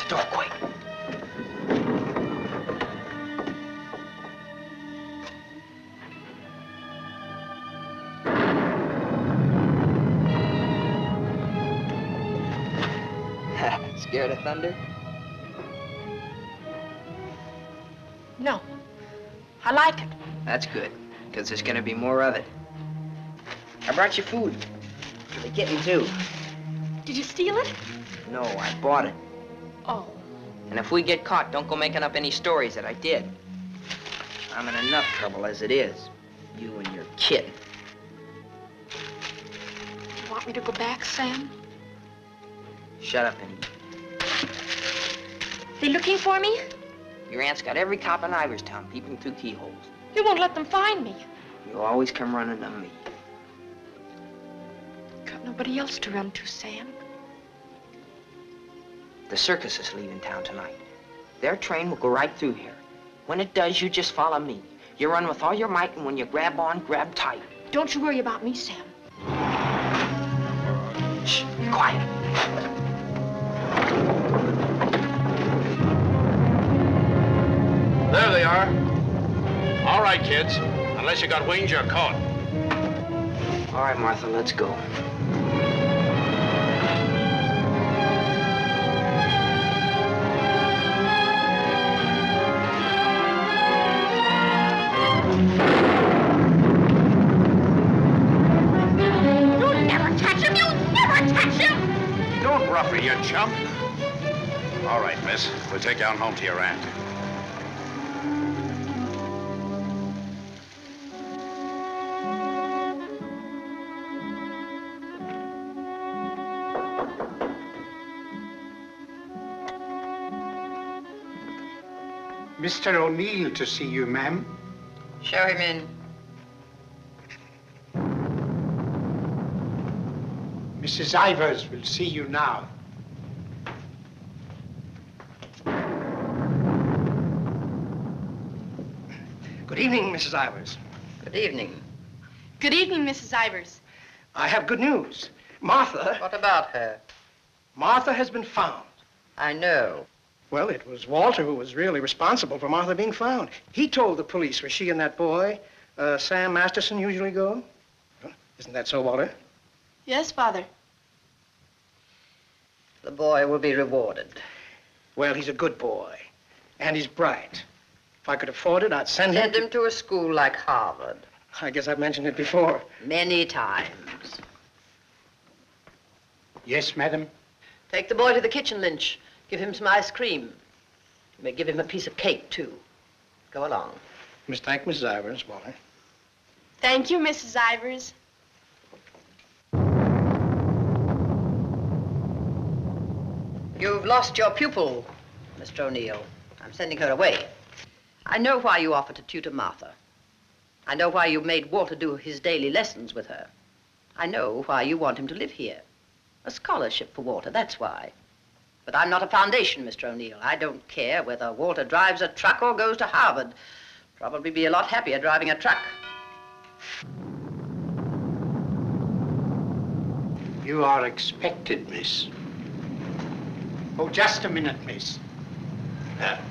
the door quick. Scared of thunder? No. I like it. That's good, because there's gonna be more of it. I brought you food. For the kitten, too. Did you steal it? No, I bought it. Oh. And if we get caught, don't go making up any stories that I did. I'm in enough trouble as it is. You and your kitten. You want me to go back, Sam? Shut up and eat. They looking for me? Your aunt's got every cop in Iverstown peeping through keyholes. You won't let them find me. You always come running to me. Got nobody else to run to, Sam. The circus is leaving town tonight. Their train will go right through here. When it does, you just follow me. You run with all your might, and when you grab on, grab tight. Don't you worry about me, Sam. Shh, be quiet. There they are. All right, kids. Unless you got wings, you're caught. All right, Martha, let's go. You'll never catch him! You'll never catch him! Don't rough her, you chump. All right, miss. We'll take you on home to your aunt. Mr. O'Neill to see you, ma'am. Show him in. Mrs. Ivers will see you now. Good evening, Mrs. Ivers. Good evening. Good evening, Mrs. Ivers. I have good news. Martha... What about her? Martha has been found. I know. Well, it was Walter who was really responsible for Martha being found. He told the police where she and that boy, Sam Masterson, usually go. Isn't that so, Walter? Yes, Father. The boy will be rewarded. Well, he's a good boy, and he's bright. If I could afford it, I'd send him... Send him to a school like Harvard. I guess I've mentioned it before. Many times. Yes, madam. Take the boy to the kitchen, Lynch. Give him some ice cream. You may give him a piece of cake, too. Go along. Thank Mrs. Ivers, Walter. Thank you, Mrs. Ivers. You've lost your pupil, Mr. O'Neill. I'm sending her away. I know why you offered to tutor Martha. I know why you made Walter do his daily lessons with her. I know why you want him to live here. A scholarship for Walter, that's why. But I'm not a foundation, Mr. O'Neill. I don't care whether Walter drives a truck or goes to Harvard. Probably be a lot happier driving a truck. You are expected, miss. Oh, just a minute, miss.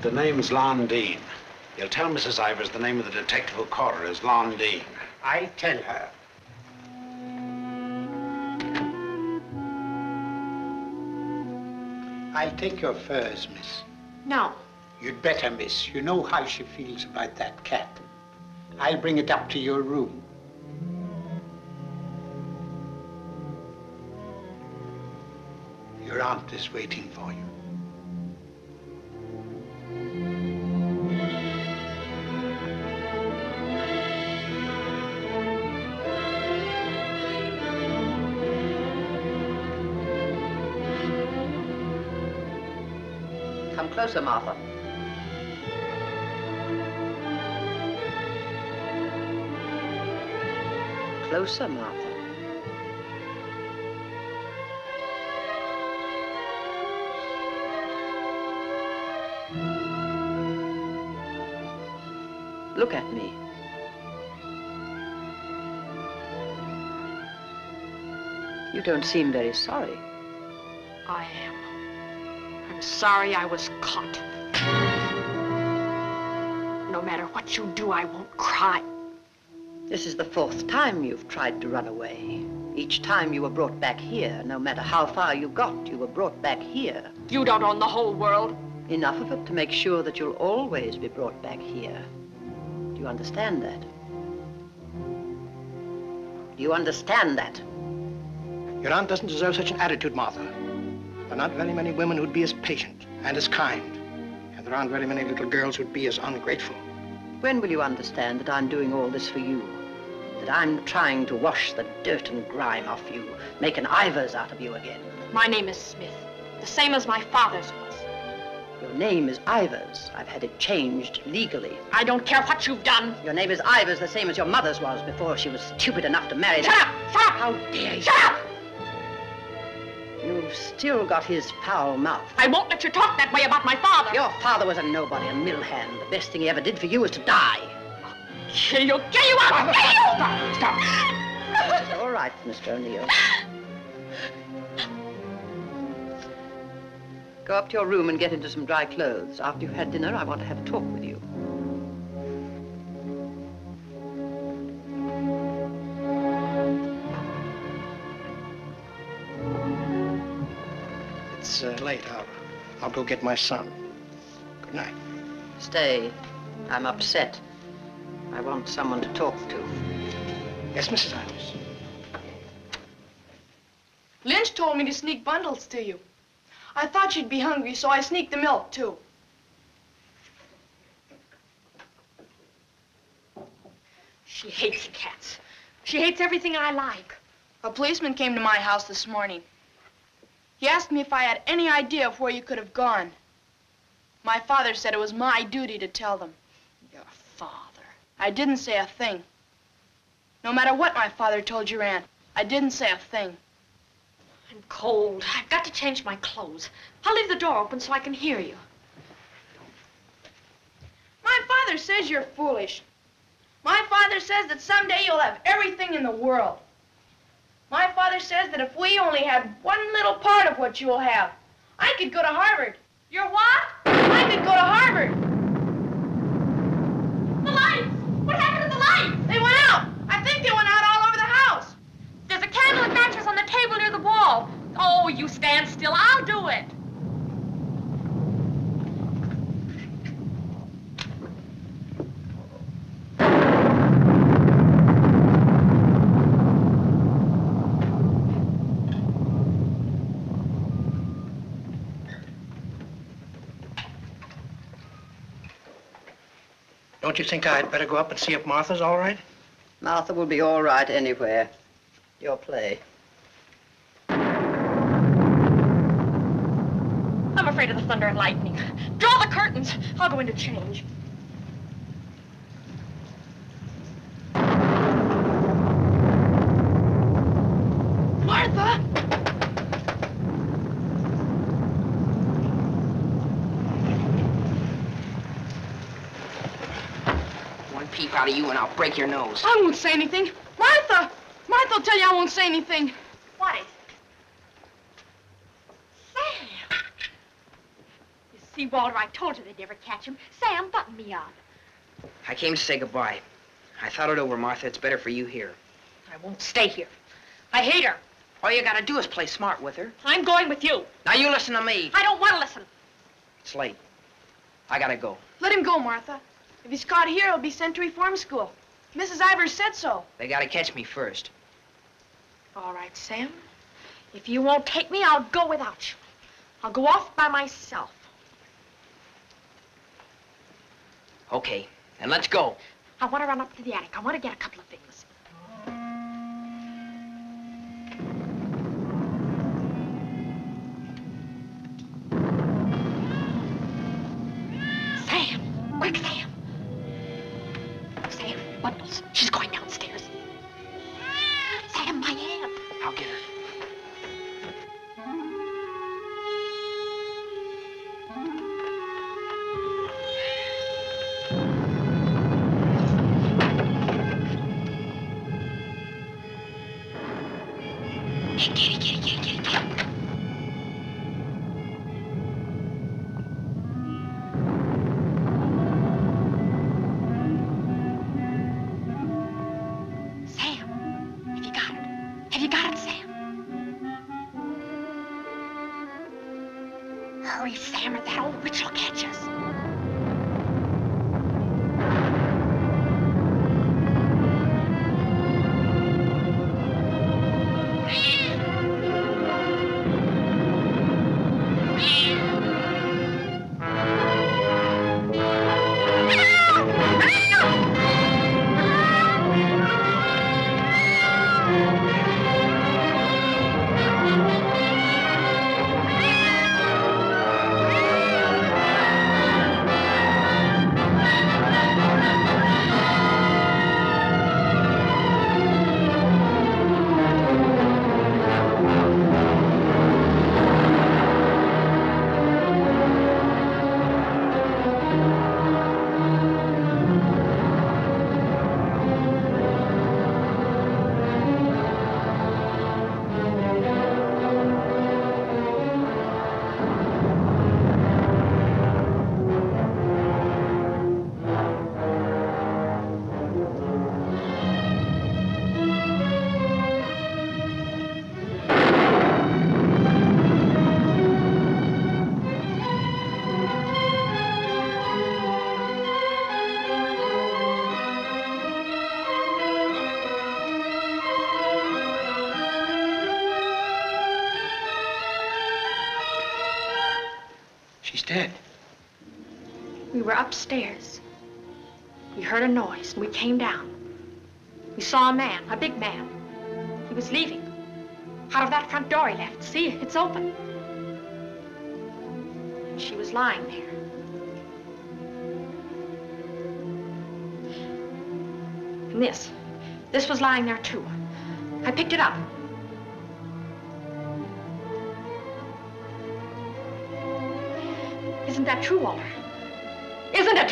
The name's Lon Dean. You'll tell Mrs. Ivers the name of the detective who caught her is Lon Dean. I'll tell her. I'll take your furs, miss. No. You'd better, miss. You know how she feels about that cat. I'll bring it up to your room. Your aunt is waiting for you. Come closer, Martha. Closer, Martha. Look at me. You don't seem very sorry. I am. I'm sorry I was caught. No matter what you do, I won't cry. This is the 4th time you've tried to run away. Each time you were brought back here. No matter how far you got, you were brought back here. You don't own the whole world. Enough of it to make sure that you'll always be brought back here. Do you understand that? Do you understand that? Your aunt doesn't deserve such an attitude, Martha. There are not very many women who'd be as patient and as kind. And there aren't very many little girls who'd be as ungrateful. When will you understand that I'm doing all this for you? That I'm trying to wash the dirt and grime off you, make an Ivers out of you again? My name is Smith, the same as my father's was. Your name is Ivers. I've had it changed legally. I don't care what you've done. Your name is Ivers, the same as your mother's was before she was stupid enough to marry Shut that. up! Shut up! How dare you? Shut up! You've still got his foul mouth. I won't let you talk that way about my father. Your father was a nobody, a mill hand. The best thing he ever did for you was to die. Kill you! Kill you! I'll kill you! Stop! It's all right, Mr. O'Neill. Go up to your room and get into some dry clothes. After you've had dinner, I want to have a talk with you. It's late. I'll go get my son. Good night. Stay. I'm upset. I want someone to talk to. Yes, Mrs. Ivers. Lynch told me to sneak bundles to you. I thought you'd be hungry, so I sneaked the milk, too. She hates cats. She hates everything I like. A policeman came to my house this morning. He asked me if I had any idea of where you could have gone. My father said it was my duty to tell them. Your father. I didn't say a thing. No matter what my father told your aunt, I didn't say a thing. I'm cold. I've got to change my clothes. I'll leave the door open so I can hear you. My father says you're foolish. My father says that someday you'll have everything in the world. My father says that if we only had one little part of what you'll have, I could go to Harvard. You're what? I could go to Harvard. The lights! What happened to the lights? They went out. I think they went out all over the house. There's a candle and matches on the table near the wall. Oh, you stand still. I'll do it. Don't you think I'd better go up and see if Martha's all right? Martha will be all right anywhere. Your play. I'm afraid of the thunder and lightning. Draw the curtains. I'll go in to change. Martha! One peep out of you and I'll break your nose. I won't say anything. Martha! Martha will tell you I won't say anything. What is it? Sam! You see, Walter, I told you they'd never catch him. Sam, button me up. I came to say goodbye. I thought it over, Martha. It's better for you here. I won't stay here. I hate her. All you gotta do is play smart with her. I'm going with you. Now you listen to me. I don't want to listen. It's late. I gotta go. Let him go, Martha. If he's caught here, he'll be sent to reform school. Mrs. Ivers said so. They gotta catch me first. All right, Sam. If you won't take me, I'll go without you. I'll go off by myself. Okay, then let's go. I want to run up to the attic. I want to get a couple of things. Sam! Quick, Sam! Sam, bundles. She's going downstairs. Sam, my hand. I'll get her. Get it. hurry, Sam, or that old witch will catch us. She's dead. We were upstairs. We heard a noise, and we came down. We saw a man, a big man. He was leaving. Out of that front door he left. See, it's open. She was lying there. And this was lying there too. I picked it up. Isn't that true, Walter? Isn't it?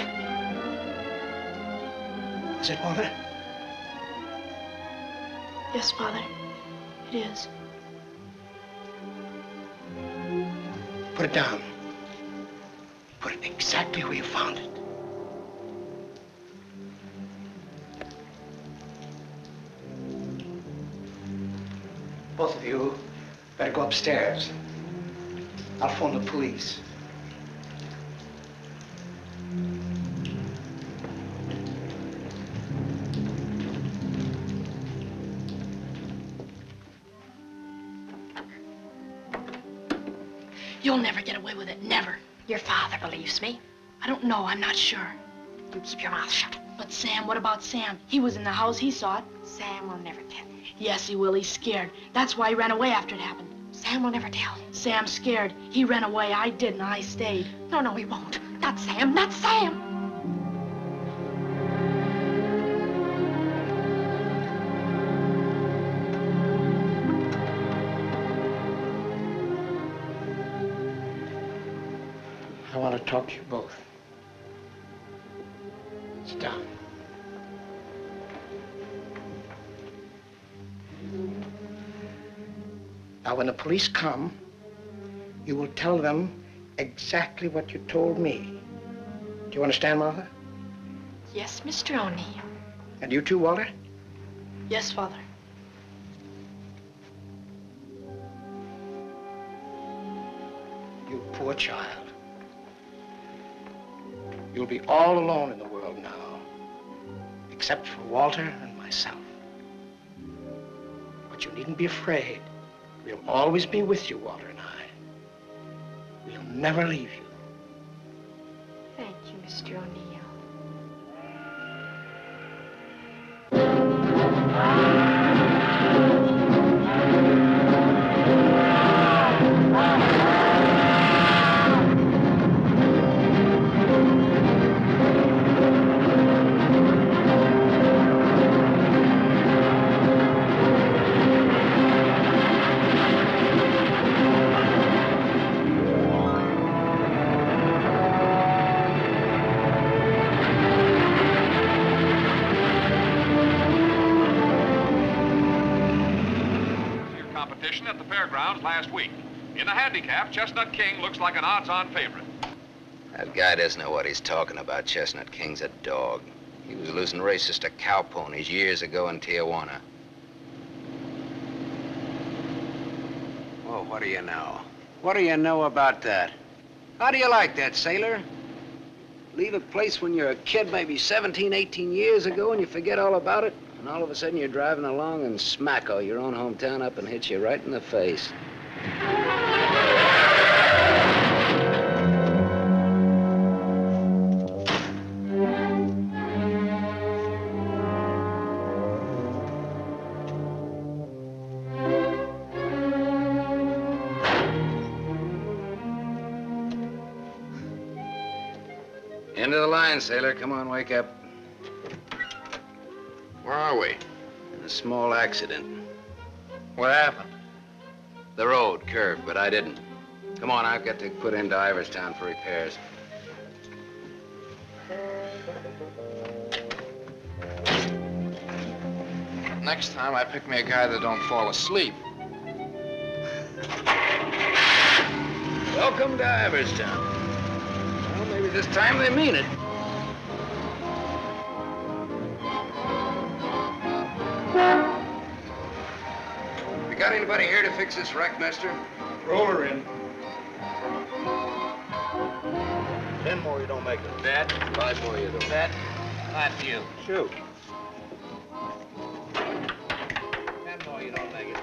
Is it, Walter? Yes, Father. It is. Put it down. Put it exactly where you found it. Both of you better go upstairs. I'll phone the police. You'll never get away with it, never. Your father believes me. I don't know, I'm not sure. You keep your mouth shut. But Sam, what about Sam? He was in the house, he saw it. Sam will never tell. Yes, he will, he's scared. That's why he ran away after it happened. Sam will never tell. Sam's scared. He ran away, I didn't, I stayed. No, he won't. Not Sam, not Sam. I want to talk to you both. Sit down. Now, when the police come, you will tell them exactly what you told me. Do you understand, Martha? Yes, Mr. O'Neill. And you too, Walter? Yes, Father. You poor child. You'll be all alone in the world now, except for Walter and myself. But you needn't be afraid. We'll always be with you, Walter and I. We'll never leave you. Thank you, Mr. O'Neill. At the fairgrounds last week. In the handicap, Chestnut King looks like an odds-on favorite. That guy doesn't know what he's talking about. Chestnut King's a dog. He was losing races to cow ponies years ago in Tijuana. Well, what do you know? What do you know about that? How do you like that, sailor? Leave a place when you're a kid, maybe 17, 18 years ago, and you forget all about it, and all of a sudden you're driving along and smack-o, your own hometown up and hits you right in the face. End of the line, sailor. Come on, wake up. Where are we? A small accident. What happened? The road curved, but I didn't. Come on, I've got to put into Iverstown for repairs. Next time, I pick me a guy that don't fall asleep. Welcome to Iverstown. Well, maybe this time they mean it. You got anybody here to fix this wreck, mister? Roll her in. 10 more, you don't make it. Bet. 5 more, you don't. Bet. Not you. Shoot. 10 more, you don't make it.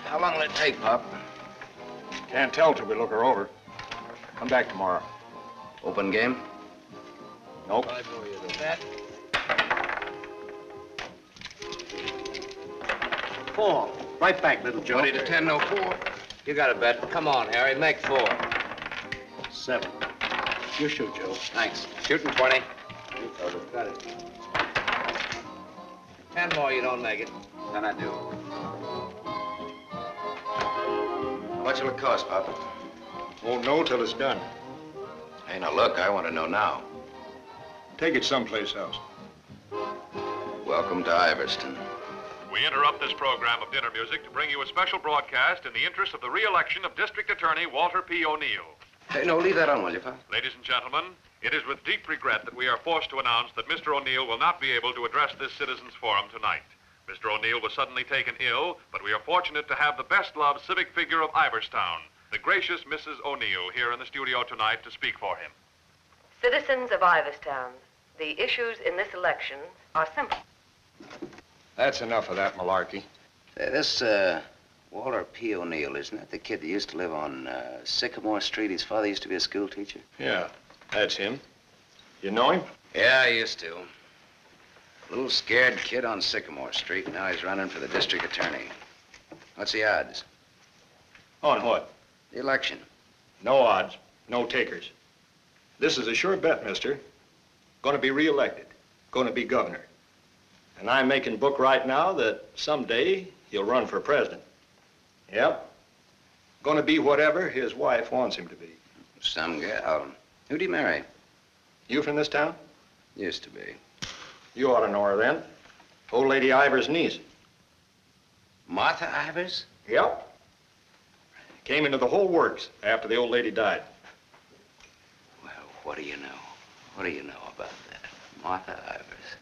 How long will it take, Pop? Can't tell till we look her over. Come back tomorrow. Open game? Nope. 5 more, you don't. Bet. 4. Right back, little Joe. 20 to 10, no 4. You got a bet. Come on, Harry, make 4. 7. You shoot, Joe. Thanks. Shooting 20. You fellas got it. 10 more, you don't make it. Then I do. How much will it cost, Pop? Won't know till it's done. Hey, now look, I want to know now. Take it someplace else. Welcome to Iverstown. We interrupt this program of dinner music to bring you a special broadcast in the interest of the re-election of District Attorney Walter P. O'Neill. Hey, no, leave that on, will you, Pop? Ladies and gentlemen, it is with deep regret that we are forced to announce that Mr. O'Neill will not be able to address this citizens' forum tonight. Mr. O'Neill was suddenly taken ill, but we are fortunate to have the best-loved civic figure of Iverstown, the gracious Mrs. O'Neill, here in the studio tonight to speak for him. Citizens of Iverstown, the issues in this election are simple. That's enough of that malarkey. Say, this, Walter P. O'Neill, isn't that the kid that used to live on Sycamore Street? His father used to be a school teacher? Yeah, that's him. You know him? Yeah, I used to. Little scared kid on Sycamore Street. Now he's running for the district attorney. What's the odds? On what? The election. No odds, no takers. This is a sure bet, mister. Gonna be reelected. Gonna be governor. And I'm making book right now that someday he'll run for president. Yep. Gonna be whatever his wife wants him to be. Some gal. Who'd he marry? You from this town? Used to be. You ought to know her then. Old Lady Ivers' niece. Martha Ivers? Yep. Came into the whole works after the old lady died. Well, what do you know? What do you know about that? Martha Ivers.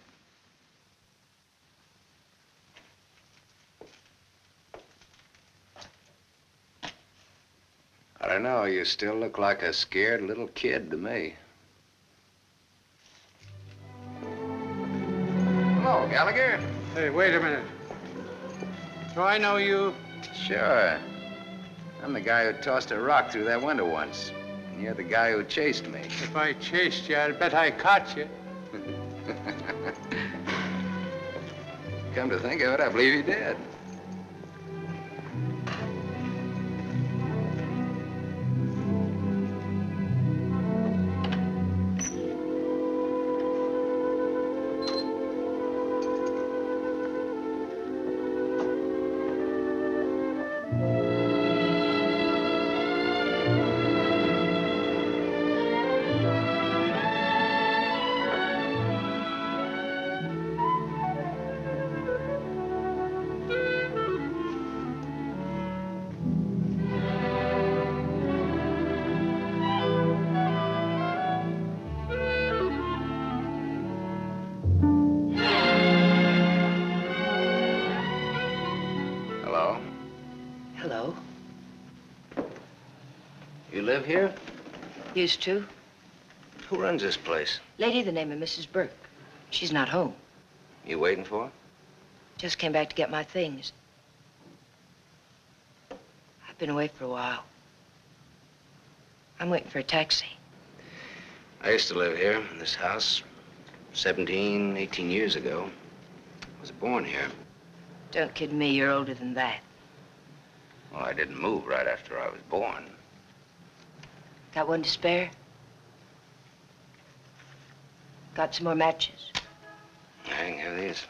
I don't know. You still look like a scared little kid to me. Hello, Gallagher. Hey, wait a minute. Do I know you? Sure. I'm the guy who tossed a rock through that window once. And you're the guy who chased me. If I chased you, I'd bet I caught you. Come to think of it, I believe you did. You live here? Used to. Who runs this place? Lady, the name of Mrs. Burke. She's not home. You waiting for her? Just came back to get my things. I've been away for a while. I'm waiting for a taxi. I used to live here in this house 17, 18 years ago. I was born here. Don't kid me, you're older than that. Well, I didn't move right after I was born. Got one to spare? Got some more matches? I can have these.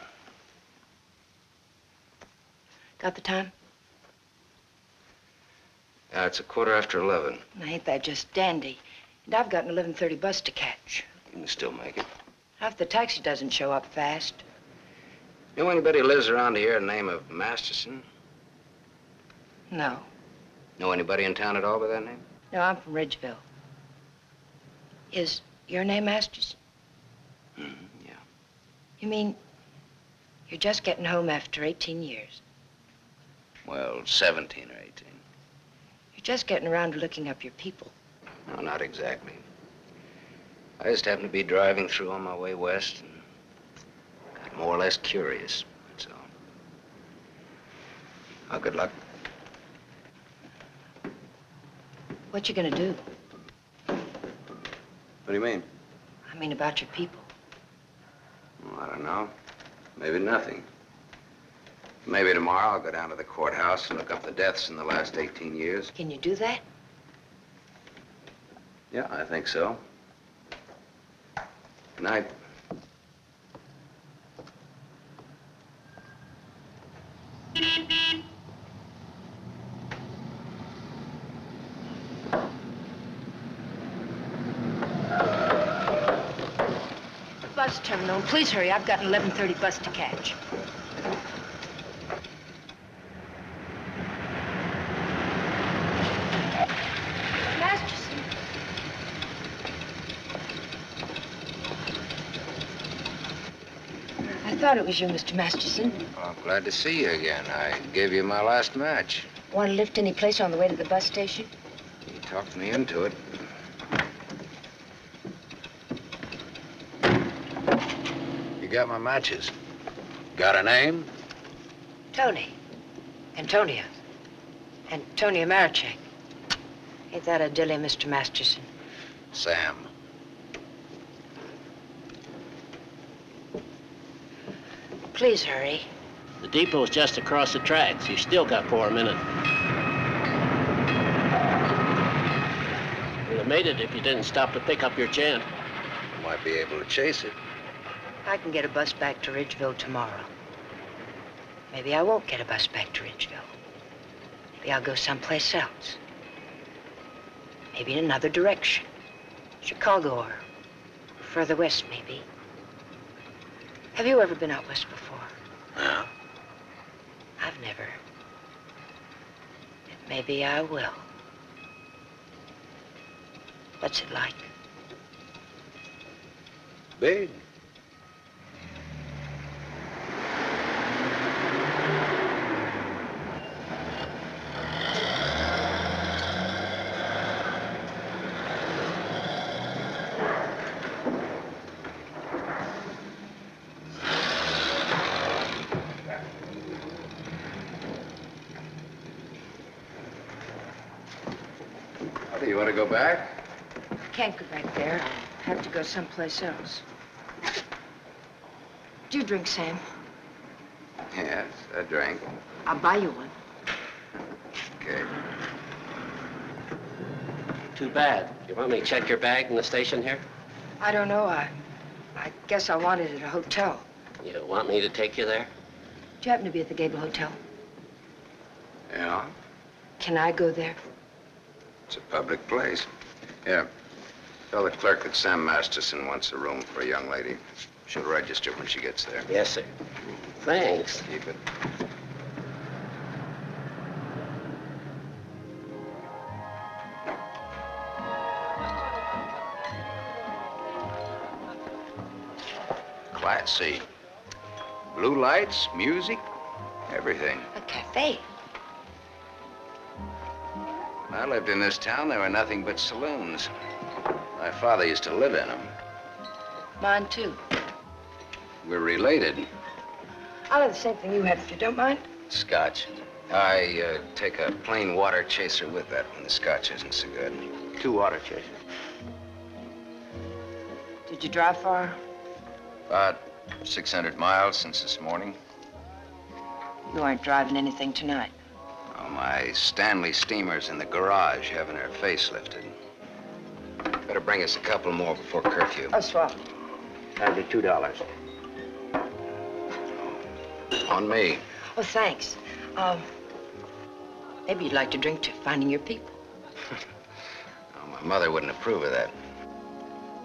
Got the time? It's 11:15. Now, ain't that just dandy? And I've got an 11:30 bus to catch. You can still make it. If the taxi doesn't show up fast. You know anybody who lives around here the name of Masterson? No. Know anybody in town at all by that name? No, I'm from Ridgeville. Is your name Masterson? Yeah. You mean you're just getting home after 18 years? Well, 17 or 18. You're just getting around to looking up your people. No, not exactly. I just happened to be driving through on my way west and got more or less curious, that's all. Oh, good luck. What you gonna do? What do you mean? I mean about your people. Well, I don't know. Maybe nothing. Maybe tomorrow I'll go down to the courthouse and look up the deaths in the last 18 years. Can you do that? Yeah, I think so. Good night. Bus terminal. Please hurry. I've got an 11:30 bus to catch. Masterson. I thought it was you, Mr. Masterson. Well, I'm glad to see you again. I gave you my last match. Want to lift any place on the way to the bus station? You talked me into it. You got my matches. Got a name? Tony. Antonia. Antonia Marichek. Ain't that a dilly, Mr. Masterson? Sam. Please hurry. The depot's just across the tracks. You still got 4 minutes. You'd have made it if you didn't stop to pick up your chant. Might be able to chase it. I can get a bus back to Ridgeville tomorrow. Maybe I won't get a bus back to Ridgeville. Maybe I'll go someplace else. Maybe in another direction. Chicago or further west, maybe. Have you ever been out west before? No. I've never. And maybe I will. What's it like? Big. You want to go back? Can't go back there. I'll have to go someplace else. Do you drink, Sam? Yes, I drank. I'll buy you one. Okay. Too bad. You want me to check your bag in the station here? I don't know. I guess I want it at a hotel. You want me to take you there? Do you happen to be at the Gable Hotel? Yeah, Can I go there? it's a public place. Yeah. Tell the clerk that Sam Masterson wants a room for a young lady. She'll register when she gets there. Yes, sir. Thanks. Keep it. Classy. Blue lights, music, everything. A cafe. I lived in this town, there were nothing but saloons. My father used to live in them. Mine, too. We're related. I'll have the same thing you had, if you don't mind. Scotch. I take a plain water chaser with that when the scotch isn't so good. 2 water chasers. Did you drive far? About 600 miles since this morning. You aren't driving anything tonight. Oh, my Stanley steamer's in the garage having her face lifted. Better bring us a couple more before curfew. Oh, swell. That'd be $2. On me. Well, thanks. Maybe you'd like to drink to finding your people. Oh, my mother wouldn't approve of that.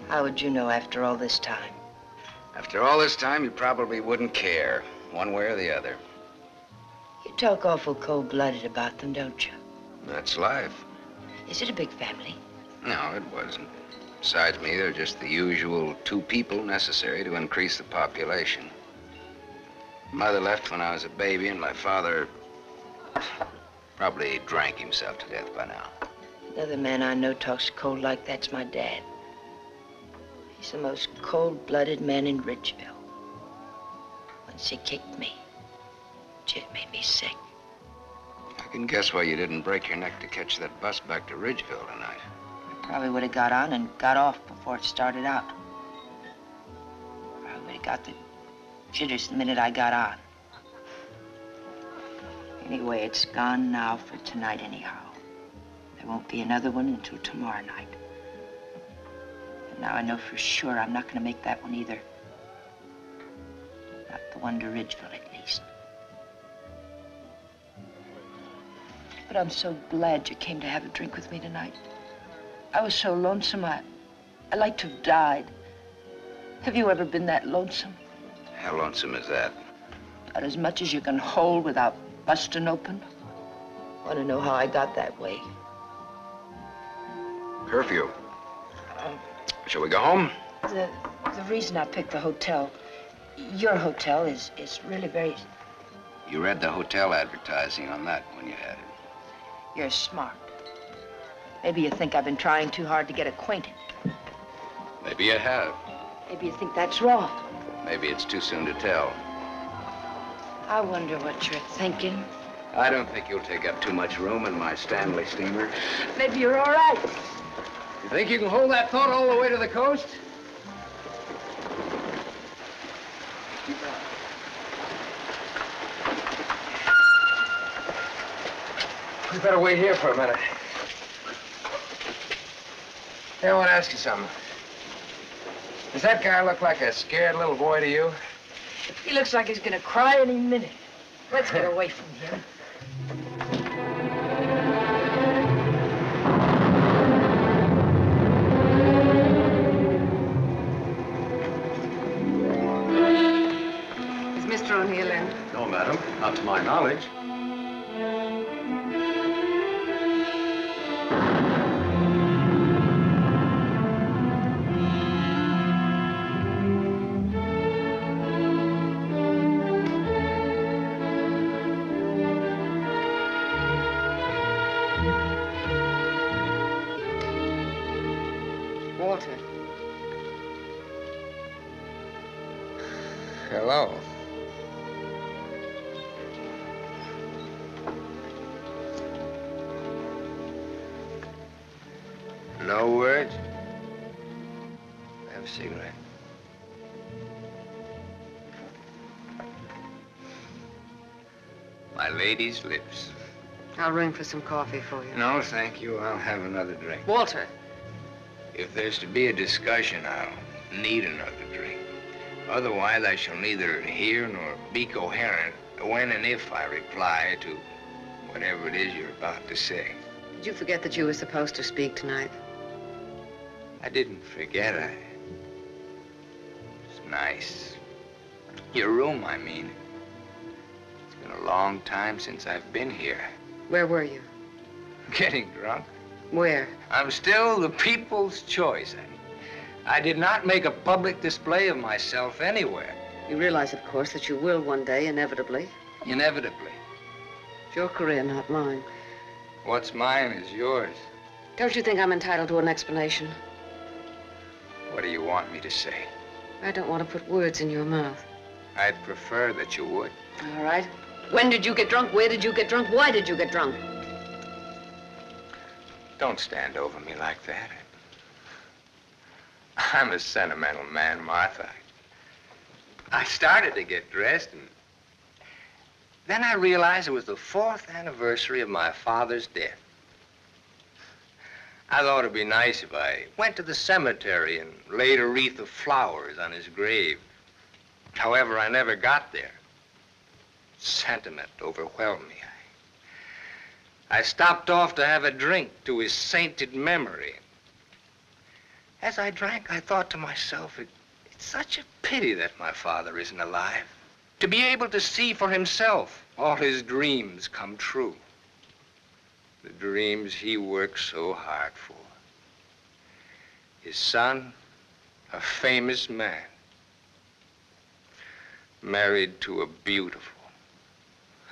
How would you know after all this time? After all this time, you probably wouldn't care, one way or the other. You talk awful cold-blooded about them, don't you? That's life. Is it a big family? No, it wasn't. Besides me, they're just the usual 2 people necessary to increase the population. Mother left when I was a baby, and my father probably drank himself to death by now. Another man I know talks cold like that's my dad. He's the most cold-blooded man in Ridgeville. Once he kicked me. It made me sick. I can guess why you didn't break your neck to catch that bus back to Ridgeville tonight. I probably would have got on and got off before it started out. Probably would have got the jitters the minute I got on. Anyway, it's gone now for tonight anyhow. There won't be another one until tomorrow night. And now I know for sure I'm not going to make that one either. Not the one to Ridgeville, at least. But I'm so glad you came to have a drink with me tonight. I was so lonesome, I'd like to have died. Have you ever been that lonesome? How lonesome is that? About as much as you can hold without busting open. Want to know how I got that way? Curfew. Shall we go home? The reason I picked the hotel, your hotel, is really very... You read the hotel advertising on that when you had it. You're smart. Maybe you think I've been trying too hard to get acquainted. Maybe you have. Maybe you think that's wrong. Maybe it's too soon to tell. I wonder what you're thinking. I don't think you'll take up too much room in my Stanley steamer. Maybe you're all right. You think you can hold that thought all the way to the coast? We better wait here for a minute. Hey, I want to ask you something. Does that guy look like a scared little boy to you? He looks like he's gonna cry any minute. Let's get away from him. Is Mr. O'Neill in? No, madam, not to my knowledge. Walter. Hello. No words? Have a cigarette. My lady's lips. I'll ring for some coffee for you. No, thank you. I'll have another drink. Walter. If there's to be a discussion, I'll need another drink. Otherwise, I shall neither hear nor be coherent when and if I reply to whatever it is you're about to say. Did you forget that you were supposed to speak tonight? I didn't forget. It's nice. Your room, I mean. It's been a long time since I've been here. Where were you? Getting drunk. Where? I'm still the people's choice. I did not make a public display of myself anywhere. You realize, of course, that you will one day, inevitably. Inevitably. It's your career, not mine. What's mine is yours. Don't you think I'm entitled to an explanation? What do you want me to say? I don't want to put words in your mouth. I'd prefer that you would. All right. When did you get drunk? Where did you get drunk? Why did you get drunk? Don't stand over me like that. I'm a sentimental man, Martha. I started to get dressed, and then I realized it was the 4th anniversary of my father's death. I thought it'd be nice if I went to the cemetery and laid a wreath of flowers on his grave. However, I never got there. Sentiment overwhelmed me. I stopped off to have a drink to his sainted memory. As I drank, I thought to myself, it's such a pity that my father isn't alive. To be able to see for himself all his dreams come true. The dreams he worked so hard for. His son, a famous man, married to a beautiful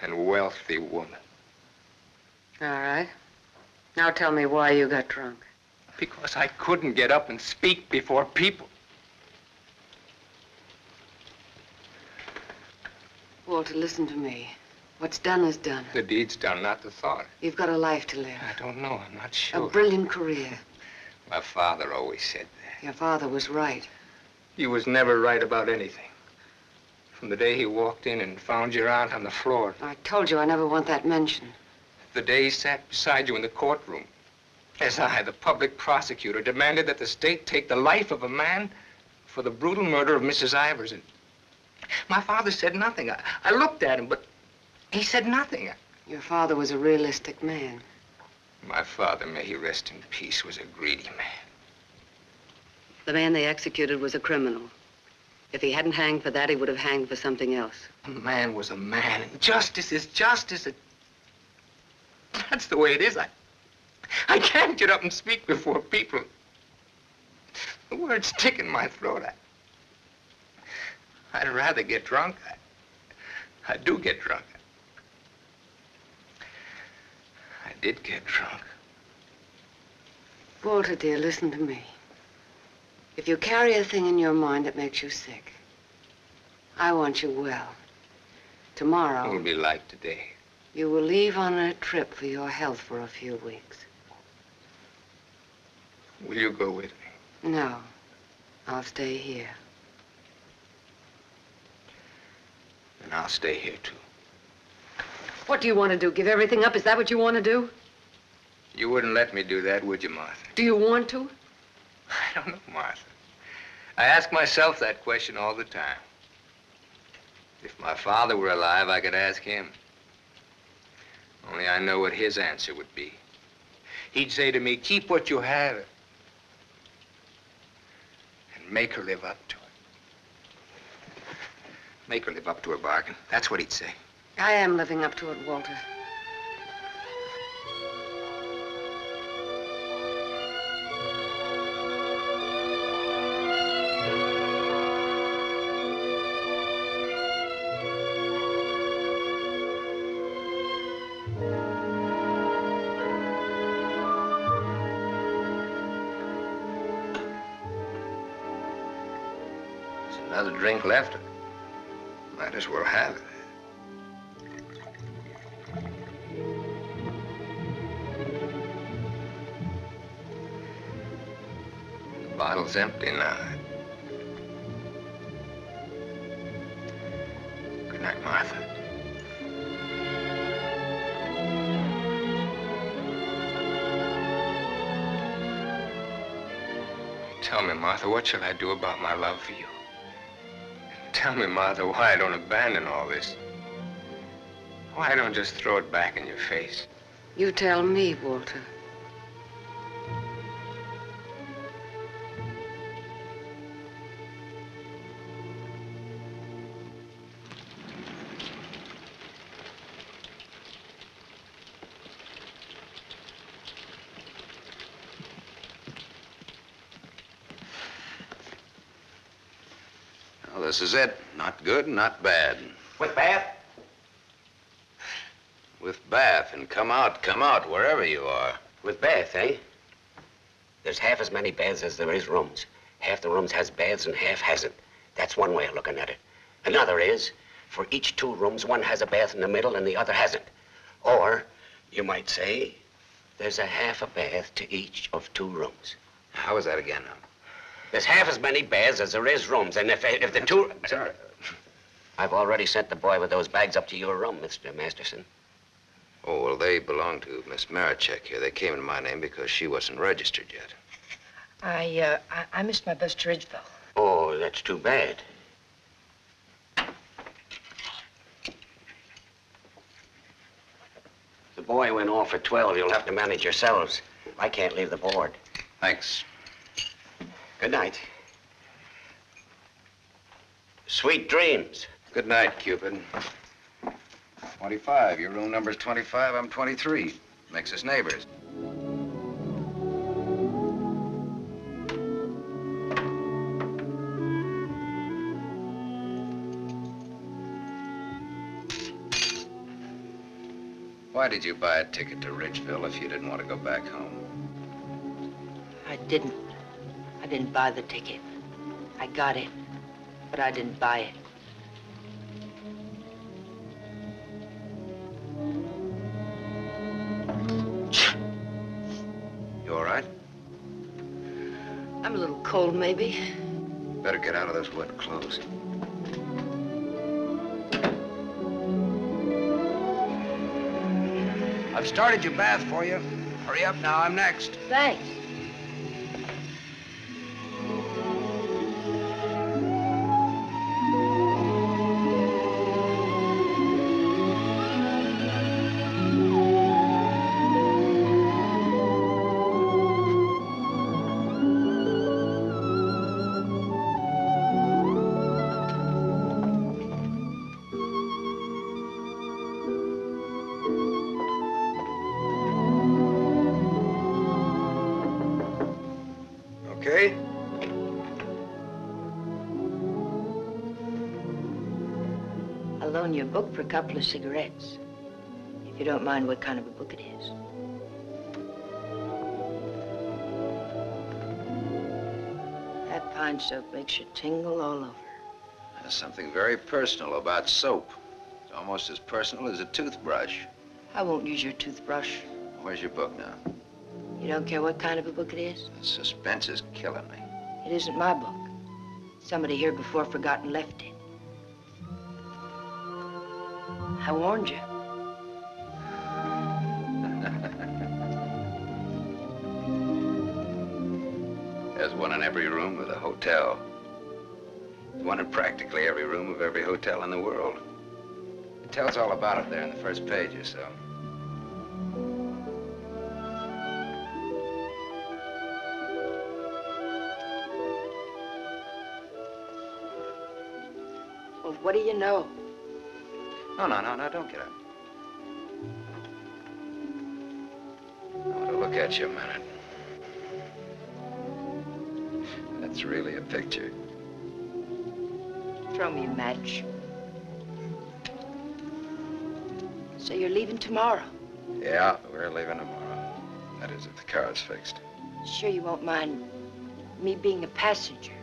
and wealthy woman. All right. Now tell me why you got drunk. Because I couldn't get up and speak before people. Walter, listen to me. What's done is done. The deed's done, not the thought. You've got a life to live. I don't know. I'm not sure. A brilliant career. My father always said that. Your father was right. He was never right about anything. From the day he walked in and found your aunt on the floor. I told you I never want that mentioned. The day he sat beside you in the courtroom. As I, the public prosecutor, demanded that the state take the life of a man for the brutal murder of Mrs. Ivers. And my father said nothing. I looked at him, but he said nothing. Your father was a realistic man. My father, may he rest in peace, was a greedy man. The man they executed was a criminal. If he hadn't hanged for that, he would have hanged for something else. A man was a man, and justice is justice. That's the way it is. I can't get up and speak before people. The words stick in my throat. I'd rather get drunk. I do get drunk. I did get drunk. Walter, dear, listen to me. If you carry a thing in your mind that makes you sick, I want you well. Tomorrow... It'll be like today. You will leave on a trip for your health for a few weeks. Will you go with me? No. I'll stay here. And I'll stay here, too. What do you want to do? Give everything up? Is that what you want to do? You wouldn't let me do that, would you, Martha? Do you want to? I don't know, Martha. I ask myself that question all the time. If my father were alive, I could ask him. Only I know what his answer would be. He'd say to me, keep what you have and make her live up to it. Make her live up to her bargain. That's what he'd say. I am living up to it, Walter. Another drink left. Might as well have it. The bottle's empty now. Good night, Martha. Tell me, Martha, what shall I do about my love for you? Tell me, Martha, why I don't abandon all this. Why I don't just throw it back in your face. You tell me, Walter. Well, this is it. Not good, not bad. With bad? With Beth, and come out, wherever you are. With Beth, eh? There's half as many beds as there is rooms. Half the rooms has beds and half hasn't. That's one way of looking at it. Another is, for each 2 rooms, one has a bath in the middle and the other hasn't. Or, you might say, there's a half a bath to each of 2 rooms. How is that again now? There's half as many baths as there is rooms, and if the two... Sorry. I've already sent the boy with those bags up to your room, Mr. Masterson. Oh, well, they belong to Miss Marichek here. They came in my name because she wasn't registered yet. I missed my bus to Ridgeville. Oh, that's too bad. The boy went off for 12. You'll have to manage yourselves. I can't leave the board. Thanks. Good night. Sweet dreams. Good night, Cupid. 25. Your room number's 25. I'm 23. Makes us neighbors. Why did you buy a ticket to Ridgeville if you didn't want to go back home? I didn't buy the ticket. I got it, but I didn't buy it. You all right? I'm a little cold, maybe. Better get out of those wet clothes. I've started your bath for you. Hurry up now, I'm next. Thanks. Okay? I'll loan you a book for a couple of cigarettes. If you don't mind what kind of a book it is. That pine soap makes you tingle all over. There's something very personal about soap. It's almost as personal as a toothbrush. I won't use your toothbrush. Where's your book now? You don't care what kind of a book it is? The suspense is killing me. It isn't my book. Somebody here before forgot and left it. I warned you. There's one in every room of the hotel. There's one in practically every room of every hotel in the world. It tells all about it there in the first page or so. Well, what do you know? No, don't get up. I want to look at you a minute. That's really a picture. Throw me a match. So you're leaving tomorrow? Yeah, we're leaving tomorrow. That is, if the car's fixed. Sure you won't mind me being a passenger?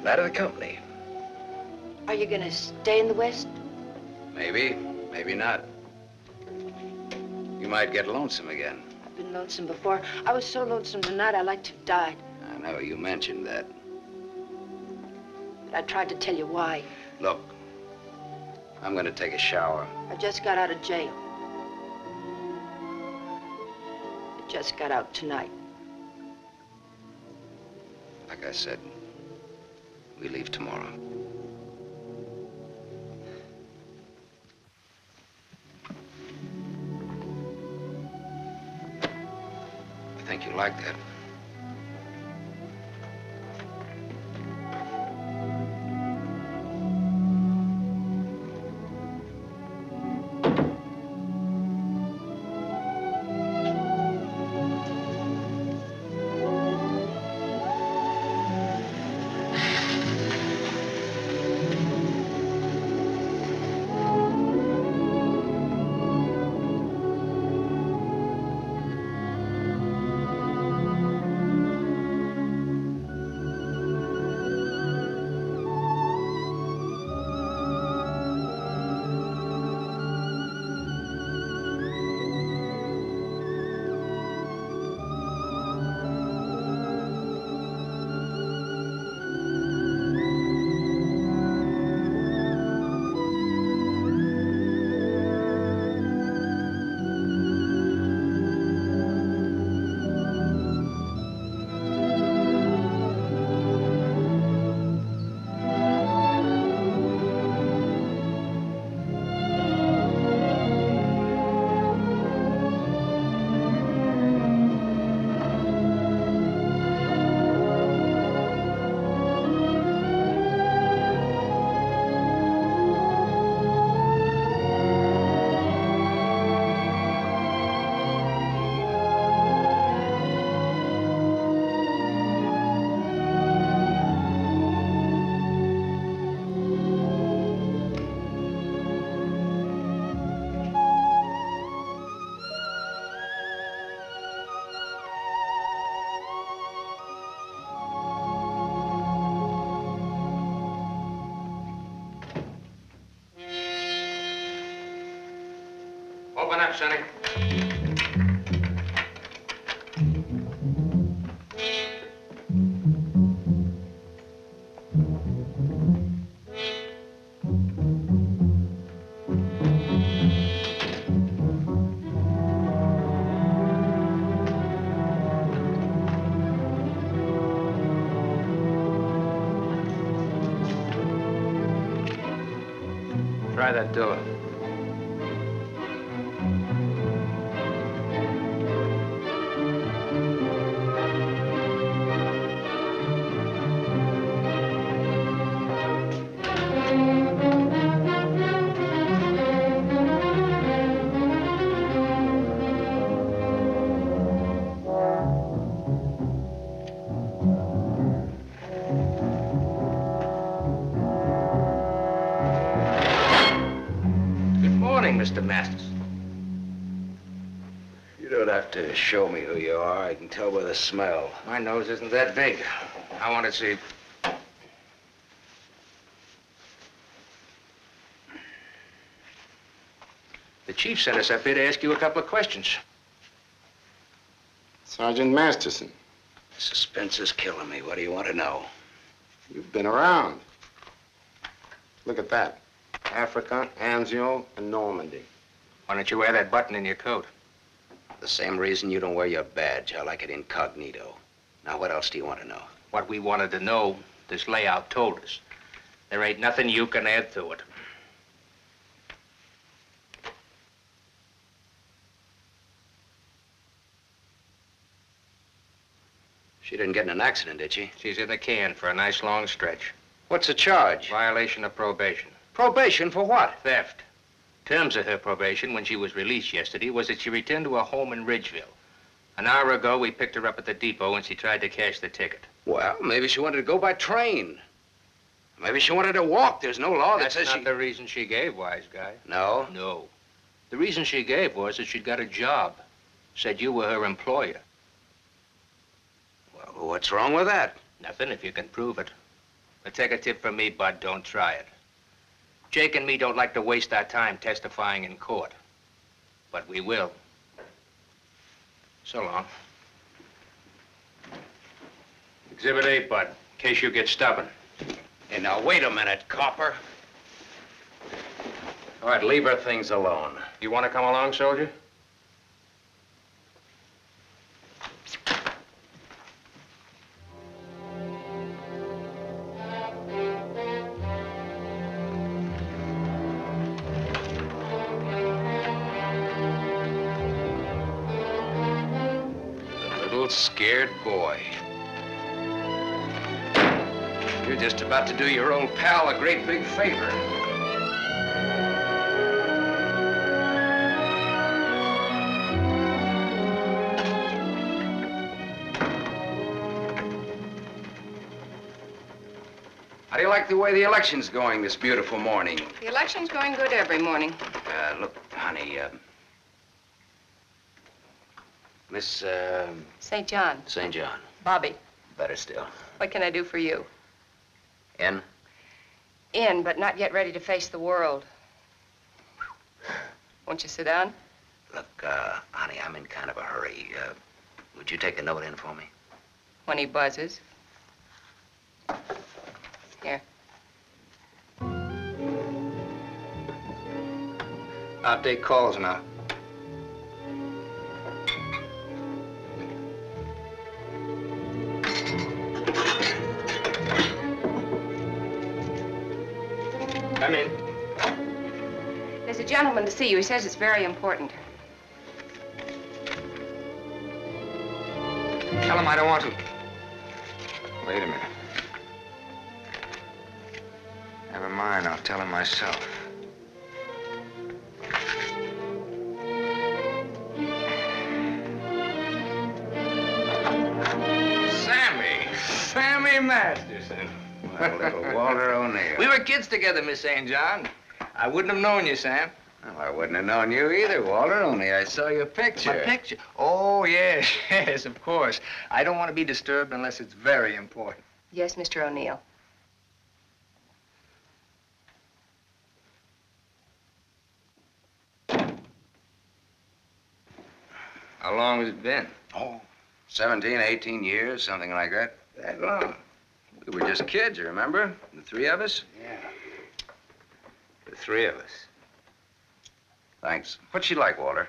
That of the company. Are you gonna stay in the West? Maybe, maybe not. You might get lonesome again. I've been lonesome before. I was so lonesome tonight I like to have died. I know, you mentioned that. But I tried to tell you why. Look, I'm gonna take a shower. I just got out of jail. I just got out tonight. Like I said, we leave tomorrow. I think you like that. Open up, Sonny. Try that door. Mr. Masters. You don't have to show me who you are. I can tell by the smell. My nose isn't that big. I want to see. The chief sent us up here to ask you a couple of questions. Sergeant Masterson. Suspense is killing me. What do you want to know? You've been around. Look at that. Africa, Anzio, and Normandy. Why don't you wear that button in your coat? The same reason you don't wear your badge. I like it incognito. Now, what else do you want to know? What we wanted to know, this layout told us. There ain't nothing you can add to it. She didn't get in an accident, did she? She's in the can for a nice long stretch. What's the charge? Violation of probation. Probation for what? Theft. Terms of her probation when she was released yesterday was that she returned to her home in Ridgeville. An hour ago, we picked her up at the depot and she tried to cash the ticket. Well, maybe she wanted to go by train. Maybe she wanted to walk. There's no law that That's says not she... the reason she gave, wise guy. No? No. The reason she gave was that she'd got a job. Said you were her employer. Well, what's wrong with that? Nothing if you can prove it. But take a tip from me, Bud, don't try it. Jake and me don't like to waste our time testifying in court. But we will. So long. Exhibit 8, Bud, in case you get stubborn. Hey, now, wait a minute, copper. All right, leave her things alone. You want to come along, soldier? Scared boy. You're just about to do your old pal a great big favor. How do you like the way the election's going this beautiful morning? The election's going good every morning. Look, honey, Miss, St. John. St. John. Bobby, Better still. what can I do for you? In? In, but not yet ready to face the world. Won't you sit down? Look, honey, I'm in kind of a hurry. Would you take a note in for me? When he buzzes. Here. I'll take calls now. Come in. There's a gentleman to see you. He says it's very important. Tell him I don't want to. Wait a minute. Never mind, I'll tell him myself. Sammy Masterson. My little Walter O'Neill. We were kids together, Miss St. John. I wouldn't have known you, Sam. Well, I wouldn't have known you either, Walter, only I saw your picture. My picture? Oh, yes, yes, of course. I don't want to be disturbed unless it's very important. Yes, Mr. O'Neill. How long has it been? Oh, 17, 18 years, something like that. That long? We were just kids, you remember? The three of us? Yeah. The three of us. Thanks. What's she like, Walter?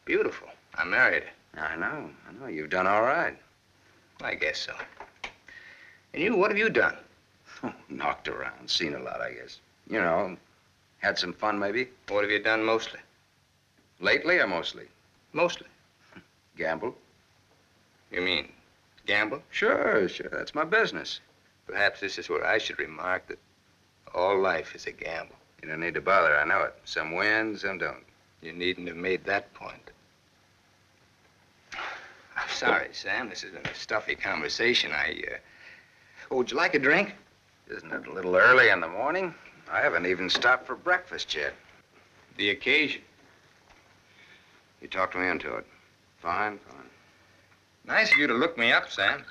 Beautiful. I married her. I know. You've done all right. I guess so. And you, what have you done? Oh, knocked around, seen a lot, I guess. You know, had some fun, maybe. What have you done mostly? Lately or mostly? Mostly. Gamble. You mean gamble? Sure. That's my business. Perhaps this is where I should remark that all life is a gamble. You don't need to bother, I know it. Some win, some don't. You needn't have made that point. I'm sorry, Sam. This has been a stuffy conversation. Oh, would you like a drink? Isn't it a little early in the morning? I haven't even stopped for breakfast yet. The occasion. You talked me into it. Fine. Nice of you to look me up, Sam.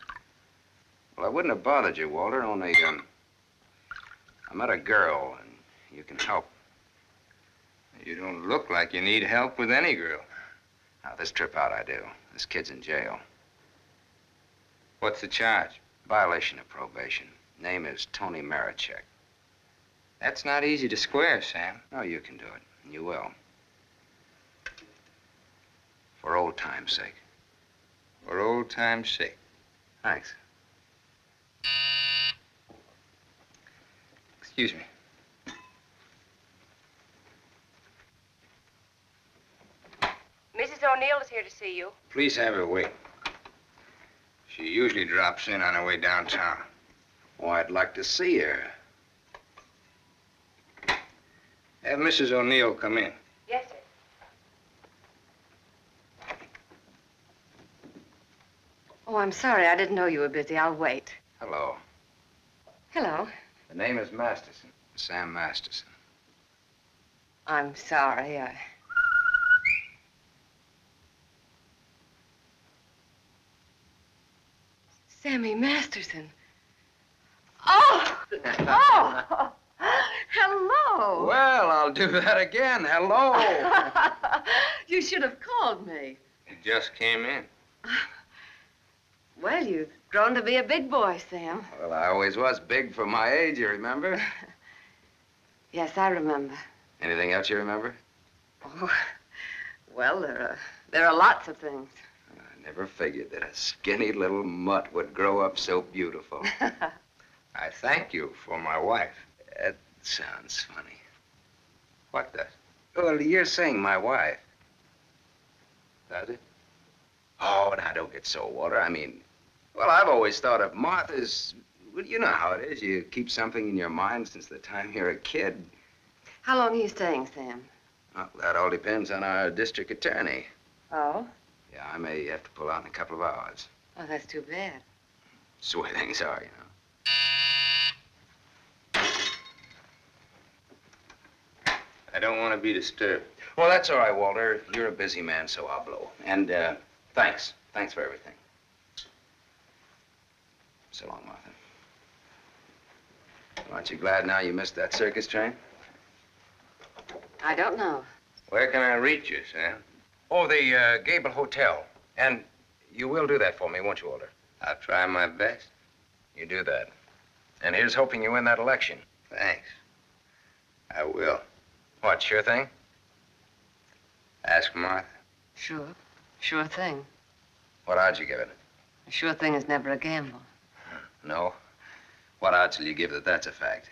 Well, I wouldn't have bothered you, Walter, only, I met a girl, and you can help. You don't look like you need help with any girl. Now, this trip out I do. This kid's in jail. What's the charge? Violation of probation. Name is Tony Marichek. That's not easy to square, Sam. No, you can do it, and you will. For old time's sake. For old time's sake. Thanks. Excuse me. Mrs. O'Neill is here to see you. Please have her wait. She usually drops in on her way downtown. Oh, I'd like to see her. Have Mrs. O'Neill come in. Yes, sir. Oh, I'm sorry. I didn't know you were busy. I'll wait. Hello. Hello. The name is Masterson. Sam Masterson. I'm sorry. Sammy Masterson. Oh! Oh! Hello. Well, I'll do that again. Hello. You should have called me. He just came in. Well, you've grown to be a big boy, Sam. Well, I always was big for my age, you remember? Yes, I remember. Anything else you remember? Oh, well, there are lots of things. I never figured that a skinny little mutt would grow up so beautiful. I thank you for my wife. That sounds funny. What does? Well, you're saying my wife. Does it? Oh, now don't get so, Walter. I mean, well, I've always thought of Martha's. Well, you know how it is. You keep something in your mind since the time you're a kid. How long are you staying, Sam? Well, that all depends on our district attorney. Oh? Yeah, I may have to pull out in a couple of hours. Oh, that's too bad. That's the way things are, you know. I don't want to be disturbed. Well, that's all right, Walter. You're a busy man, so I'll blow. And, thanks. Thanks for everything. So long, Martha. Aren't you glad now you missed that circus train? I don't know. Where can I reach you, Sam? Oh, the, Gable Hotel. And you will do that for me, won't you, Walter? I'll try my best. You do that. And here's hoping you win that election. Thanks. I will. What, sure thing? Ask Martha. Sure. Sure thing. What odds you give it? A sure thing is never a gamble. No? What odds will you give that that's a fact?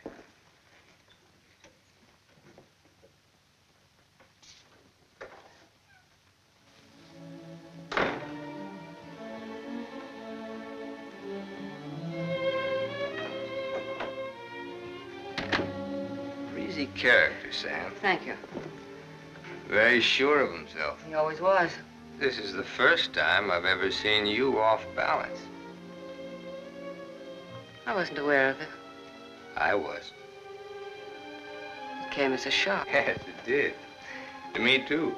Breezy character, Sam. Thank you. Very sure of himself. He always was. This is the first time I've ever seen you off balance. I wasn't aware of it. I was. It came as a shock. Yes, it did. To me, too.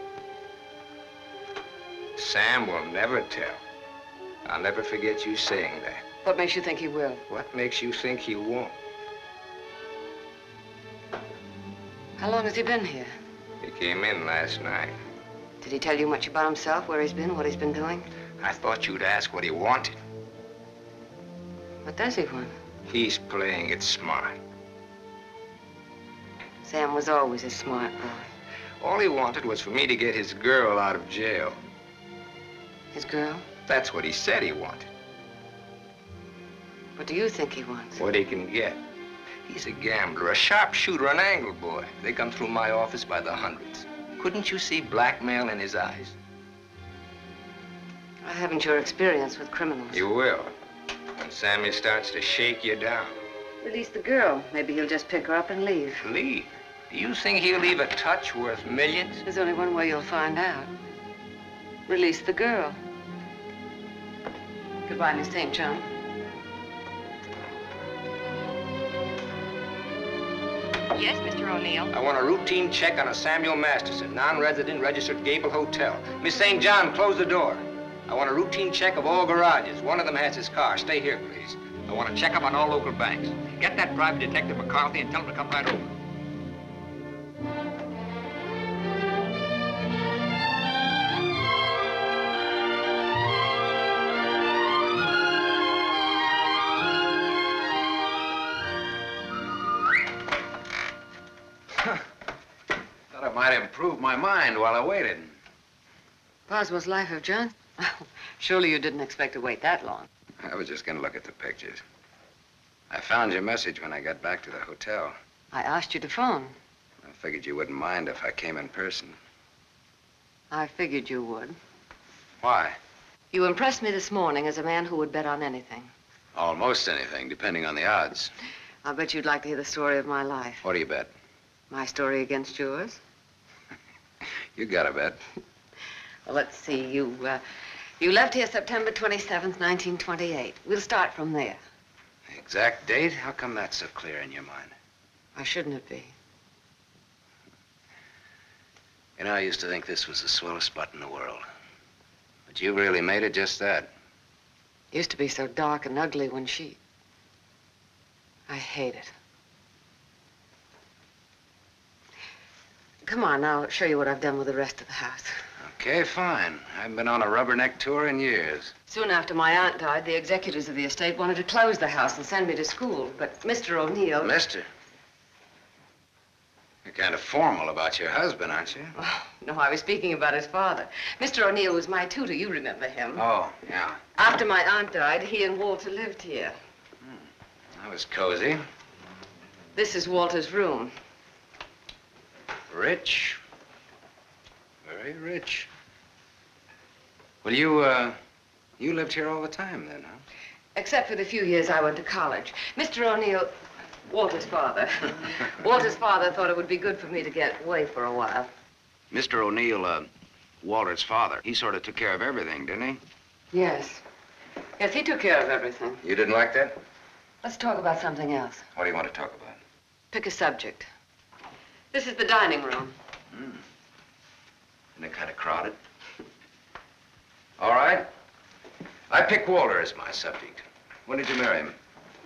Sam will never tell. I'll never forget you saying that. What makes you think he will? What makes you think he won't? How long has he been here? He came in last night. Did he tell you much about himself, where he's been, what he's been doing? I thought you'd ask what he wanted. What does he want? He's playing it smart. Sam was always a smart boy. All he wanted was for me to get his girl out of jail. His girl? That's what he said he wanted. What do you think he wants? What he can get. He's a gambler, a sharpshooter, an angle boy. They come through my office by the hundreds. Couldn't you see blackmail in his eyes? I haven't your experience with criminals. You will. When Sammy starts to shake you down. Release the girl. Maybe he'll just pick her up and leave. Leave? Do you think he'll leave a touch worth millions? There's only one way you'll find out. Release the girl. Goodbye, Miss St. John. Yes, Mr. O'Neill. I want a routine check on a Samuel Masterson, non-resident, registered Gable Hotel. Miss St. John, close the door. I want a routine check of all garages. One of them has his car. Stay here, please. I want a checkup on all local banks. Get that private detective McCarthy and tell him to come right over. Thought I might improve my mind while I waited. Boswell's Life of John? Surely you didn't expect to wait that long. I was just gonna look at the pictures. I found your message when I got back to the hotel. I asked you to phone. I figured you wouldn't mind if I came in person. I figured you would. Why? You impressed me this morning as a man who would bet on anything. Almost anything, depending on the odds. I'll bet you'd like to hear the story of my life. What do you bet? My story against yours. You got a bet. Well, let's see. You left here September 27th, 1928. We'll start from there. The exact date? How come that's so clear in your mind? Why shouldn't it be? You know, I used to think this was the swellest spot in the world. But you really made it just that. It used to be so dark and ugly when I hate it. Come on, I'll show you what I've done with the rest of the house. Okay, fine. I haven't been on a rubberneck tour in years. Soon after my aunt died, the executors of the estate wanted to close the house and send me to school. But Mr. O'Neill... Mister? You're kind of formal about your husband, aren't you? Oh, no, I was speaking about his father. Mr. O'Neill was my tutor. You remember him. Oh, yeah. After my aunt died, he and Walter lived here. That was cozy. This is Walter's room. Rich. Very rich. Well, you lived here all the time then, huh? Except for the few years I went to college. Mr. O'Neill, Walter's father. Walter's father thought it would be good for me to get away for a while. Mr. O'Neill, Walter's father, he sort of took care of everything, didn't he? Yes. Yes, he took care of everything. You didn't like that? Let's talk about something else. What do you want to talk about? Pick a subject. This is the dining room. Isn't it kind of crowded? All right. I pick Walter as my subject. When did you marry him?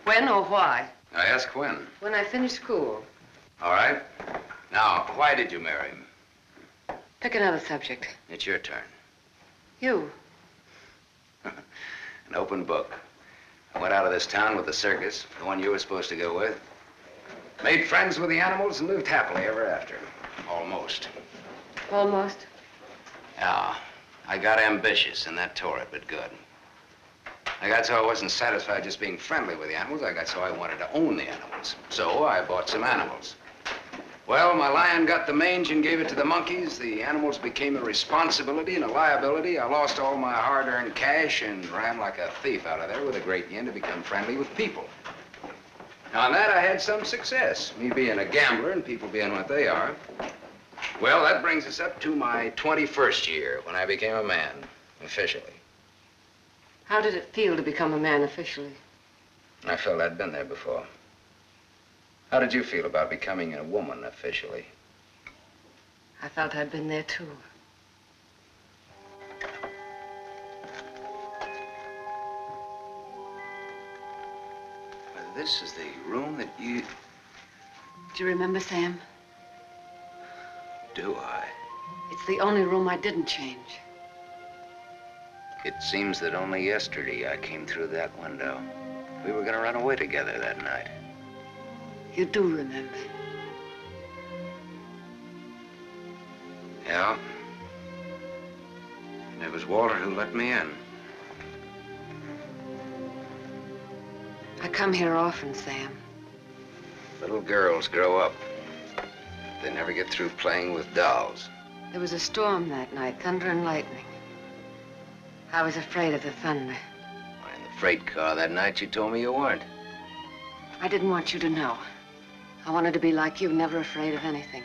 When or why? I ask when. When I finished school. All right. Now, why did you marry him? Pick another subject. It's your turn. You. An open book. I went out of this town with the circus, the one you were supposed to go with. Made friends with the animals and lived happily ever after. Almost. Almost? Yeah. I got ambitious, and that tore it, but good. I got so I wasn't satisfied just being friendly with the animals. I got so I wanted to own the animals. So I bought some animals. Well, my lion got the mange and gave it to the monkeys. The animals became a responsibility and a liability. I lost all my hard-earned cash and ran like a thief out of there with a great yen to become friendly with people. Now, on that, I had some success, me being a gambler and people being what they are. Well, that brings us up to my 21st year, when I became a man, officially. How did it feel to become a man officially? I felt I'd been there before. How did you feel about becoming a woman officially? I felt I'd been there, too. This is the room that you... Do you remember, Sam? Do I? It's the only room I didn't change. It seems that only yesterday I came through that window. We were gonna run away together that night. You do remember. Yeah. And it was Walter who let me in. I come here often, Sam. Little girls grow up. They never get through playing with dolls. There was a storm that night, thunder and lightning. I was afraid of the thunder. In the freight car that night, you told me you weren't. I didn't want you to know. I wanted to be like you, never afraid of anything.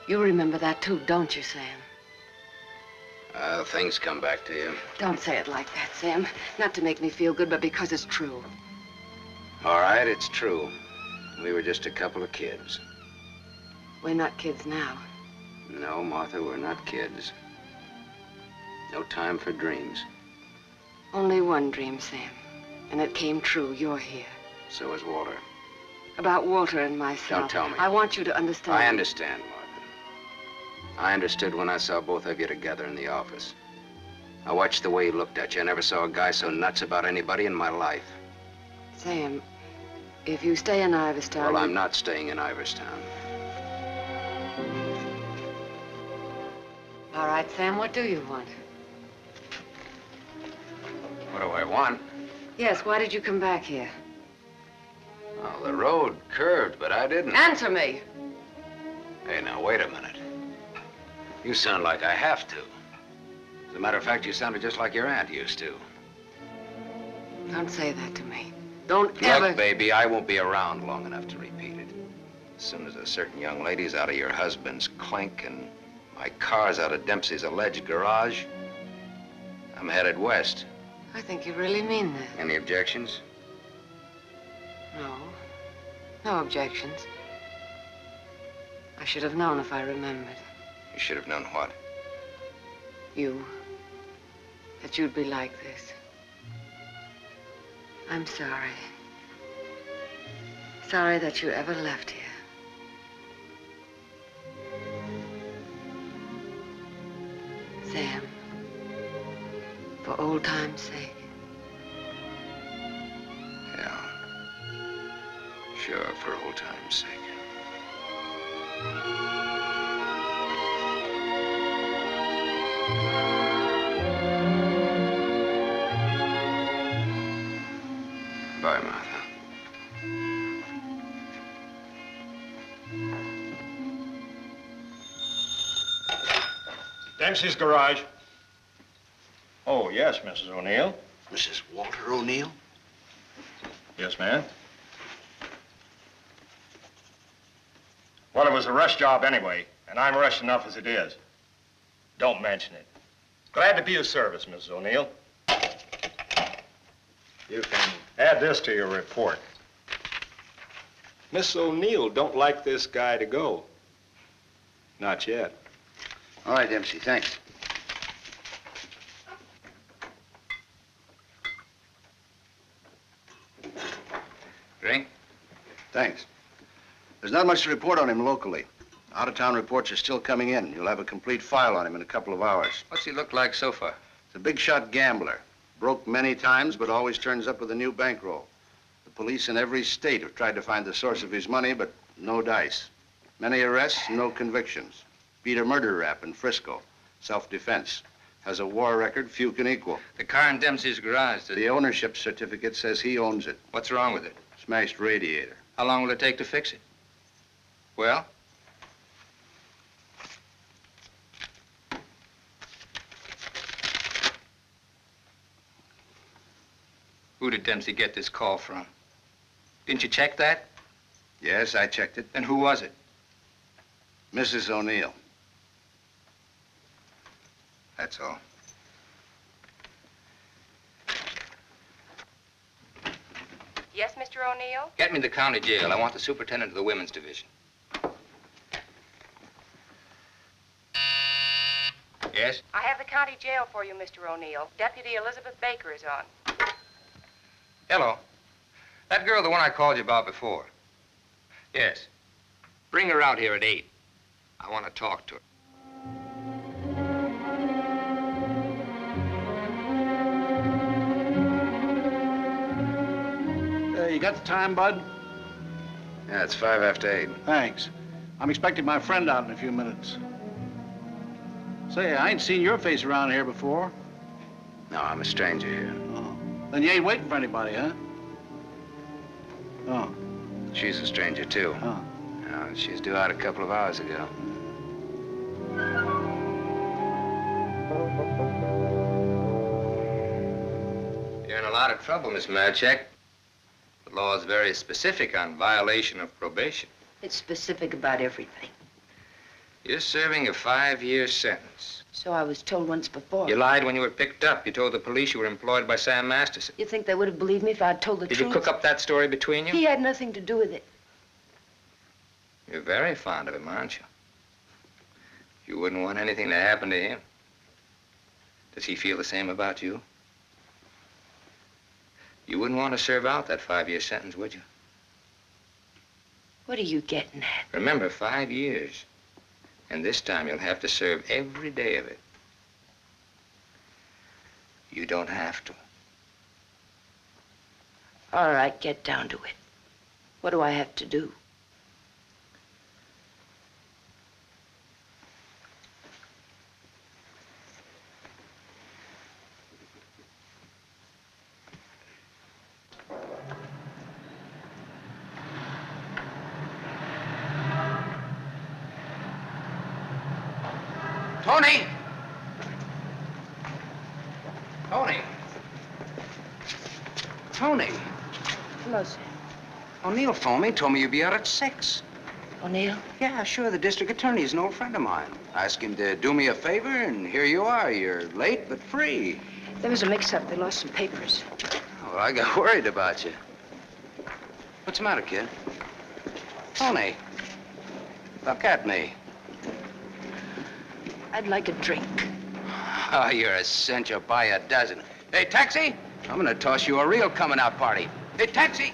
You remember that too, don't you, Sam? Things come back to you. Don't say it like that, Sam. Not to make me feel good, but because it's true. All right, it's true. We were just a couple of kids. We're not kids now. No, Martha, we're not kids. No time for dreams. Only one dream, Sam. And it came true. You're here. So is Walter. About Walter and myself. Don't tell me. I want you to understand. I understand, Martha. I understood when I saw both of you together in the office. I watched the way he looked at you. I never saw a guy so nuts about anybody in my life. Sam, if you stay in Iverstown... Well, I'm not staying in Iverstown. All right, Sam, what do you want? What do I want? Yes, why did you come back here? Oh, the road curved, but I didn't. Answer me. Hey, now, wait a minute. You sound like I have to. As a matter of fact, you sounded just like your aunt used to. Don't say that to me. Don't ever... Look, baby, I won't be around long enough to repeat it. As soon as a certain young lady's out of your husband's clink and my car's out of Dempsey's alleged garage, I'm headed west. I think you really mean that. Any objections? No. No objections. I should have known if I remembered. You should have known what? You. That you'd be like this. I'm sorry. Sorry that you ever left here. Sam, for old time's sake. Yeah. Sure, for old time's sake. Bye, Martha. Dempsey's garage. Oh, yes, Mrs. O'Neill. Mrs. Walter O'Neill? Yes, ma'am. Well, it was a rush job anyway, and I'm rushed enough as it is. Don't mention it. Glad to be of service, Mrs. O'Neill. You can add this to your report. Miss O'Neill don't like this guy to go. Not yet. All right, Dempsey, thanks. Drink? Thanks. There's not much to report on him locally. Out-of-town reports are still coming in. You'll have a complete file on him in a couple of hours. What's he look like so far? He's a big-shot gambler. Broke many times, but always turns up with a new bankroll. The police in every state have tried to find the source of his money, but no dice. Many arrests, no convictions. Beat a murder rap in Frisco. Self-defense. Has a war record few can equal. The car in Dempsey's garage. The ownership certificate says he owns it. What's wrong with it? Smashed radiator. How long will it take to fix it? Well? Who did Dempsey get this call from? Didn't you check that? Yes, I checked it. Then who was it? Mrs. O'Neill. That's all. Yes, Mr. O'Neill? Get me to the county jail. I want the superintendent of the women's division. Yes? I have the county jail for you, Mr. O'Neill. Deputy Elizabeth Baker is on. Hello. That girl, the one I called you about before. Yes. Bring her out here at 8. I want to talk to her. You got the time, Bud? Yeah, it's 5 after 8. Thanks. I'm expecting my friend out in a few minutes. Say, I ain't seen your face around here before. No, I'm a stranger here. Oh. Then you ain't waiting for anybody, huh? Oh. She's a stranger, too. Huh. She's due out a couple of hours ago. You're in a lot of trouble, Miss Marchek. The law is very specific on violation of probation. It's specific about everything. You're serving a 5-year sentence. So I was told once before. You lied when you were picked up. You told the police you were employed by Sam Masterson. You think they would have believed me if I'd told the Did truth? you cook up that story between you? He had nothing to do with it. You're very fond of him, aren't you? You wouldn't want anything to happen to him. Does he feel the same about you? You wouldn't want to serve out that 5-year sentence, would you? What are you getting at? Remember, 5 years. And this time you'll have to serve every day of it. You don't have to. All right, get down to it. What do I have to do? Tony! Tony! Tony! Hello, sir. O'Neill phoned me, told me you'd be out at 6. O'Neill? Yeah, sure. The district attorney's an old friend of mine. I asked him to do me a favor, and here you are. You're late, but free. There was a mix-up. They lost some papers. Oh, I got worried about you. What's the matter, kid? Tony, look at me. I'd like a drink. Oh, you're a cinch. You'll buy a dozen. Hey, taxi! I'm gonna toss you a real coming-out party. Hey, taxi!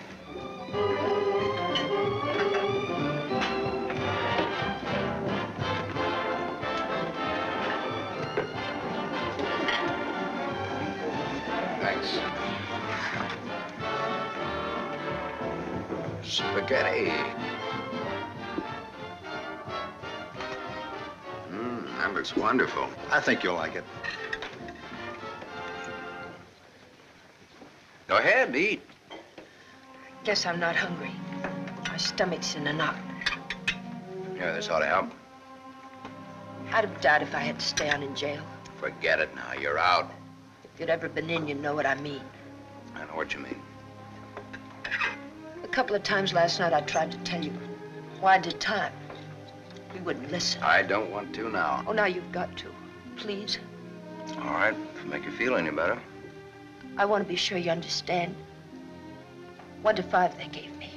Thanks. Spaghetti. That looks wonderful. I think you'll like it. Go ahead, eat. Guess I'm not hungry. My stomach's in a knot. Yeah, this ought to help. I'd have died if I had to stay on in jail. Forget it now. You're out. If you'd ever been in, you'd know what I mean. I know what you mean. A couple of times last night I tried to tell you why I did time. You wouldn't listen. I don't want to now. Oh, now you've got to. Please. All right, if it make you feel any better. I want to be sure you understand. 1 to 5 they gave me.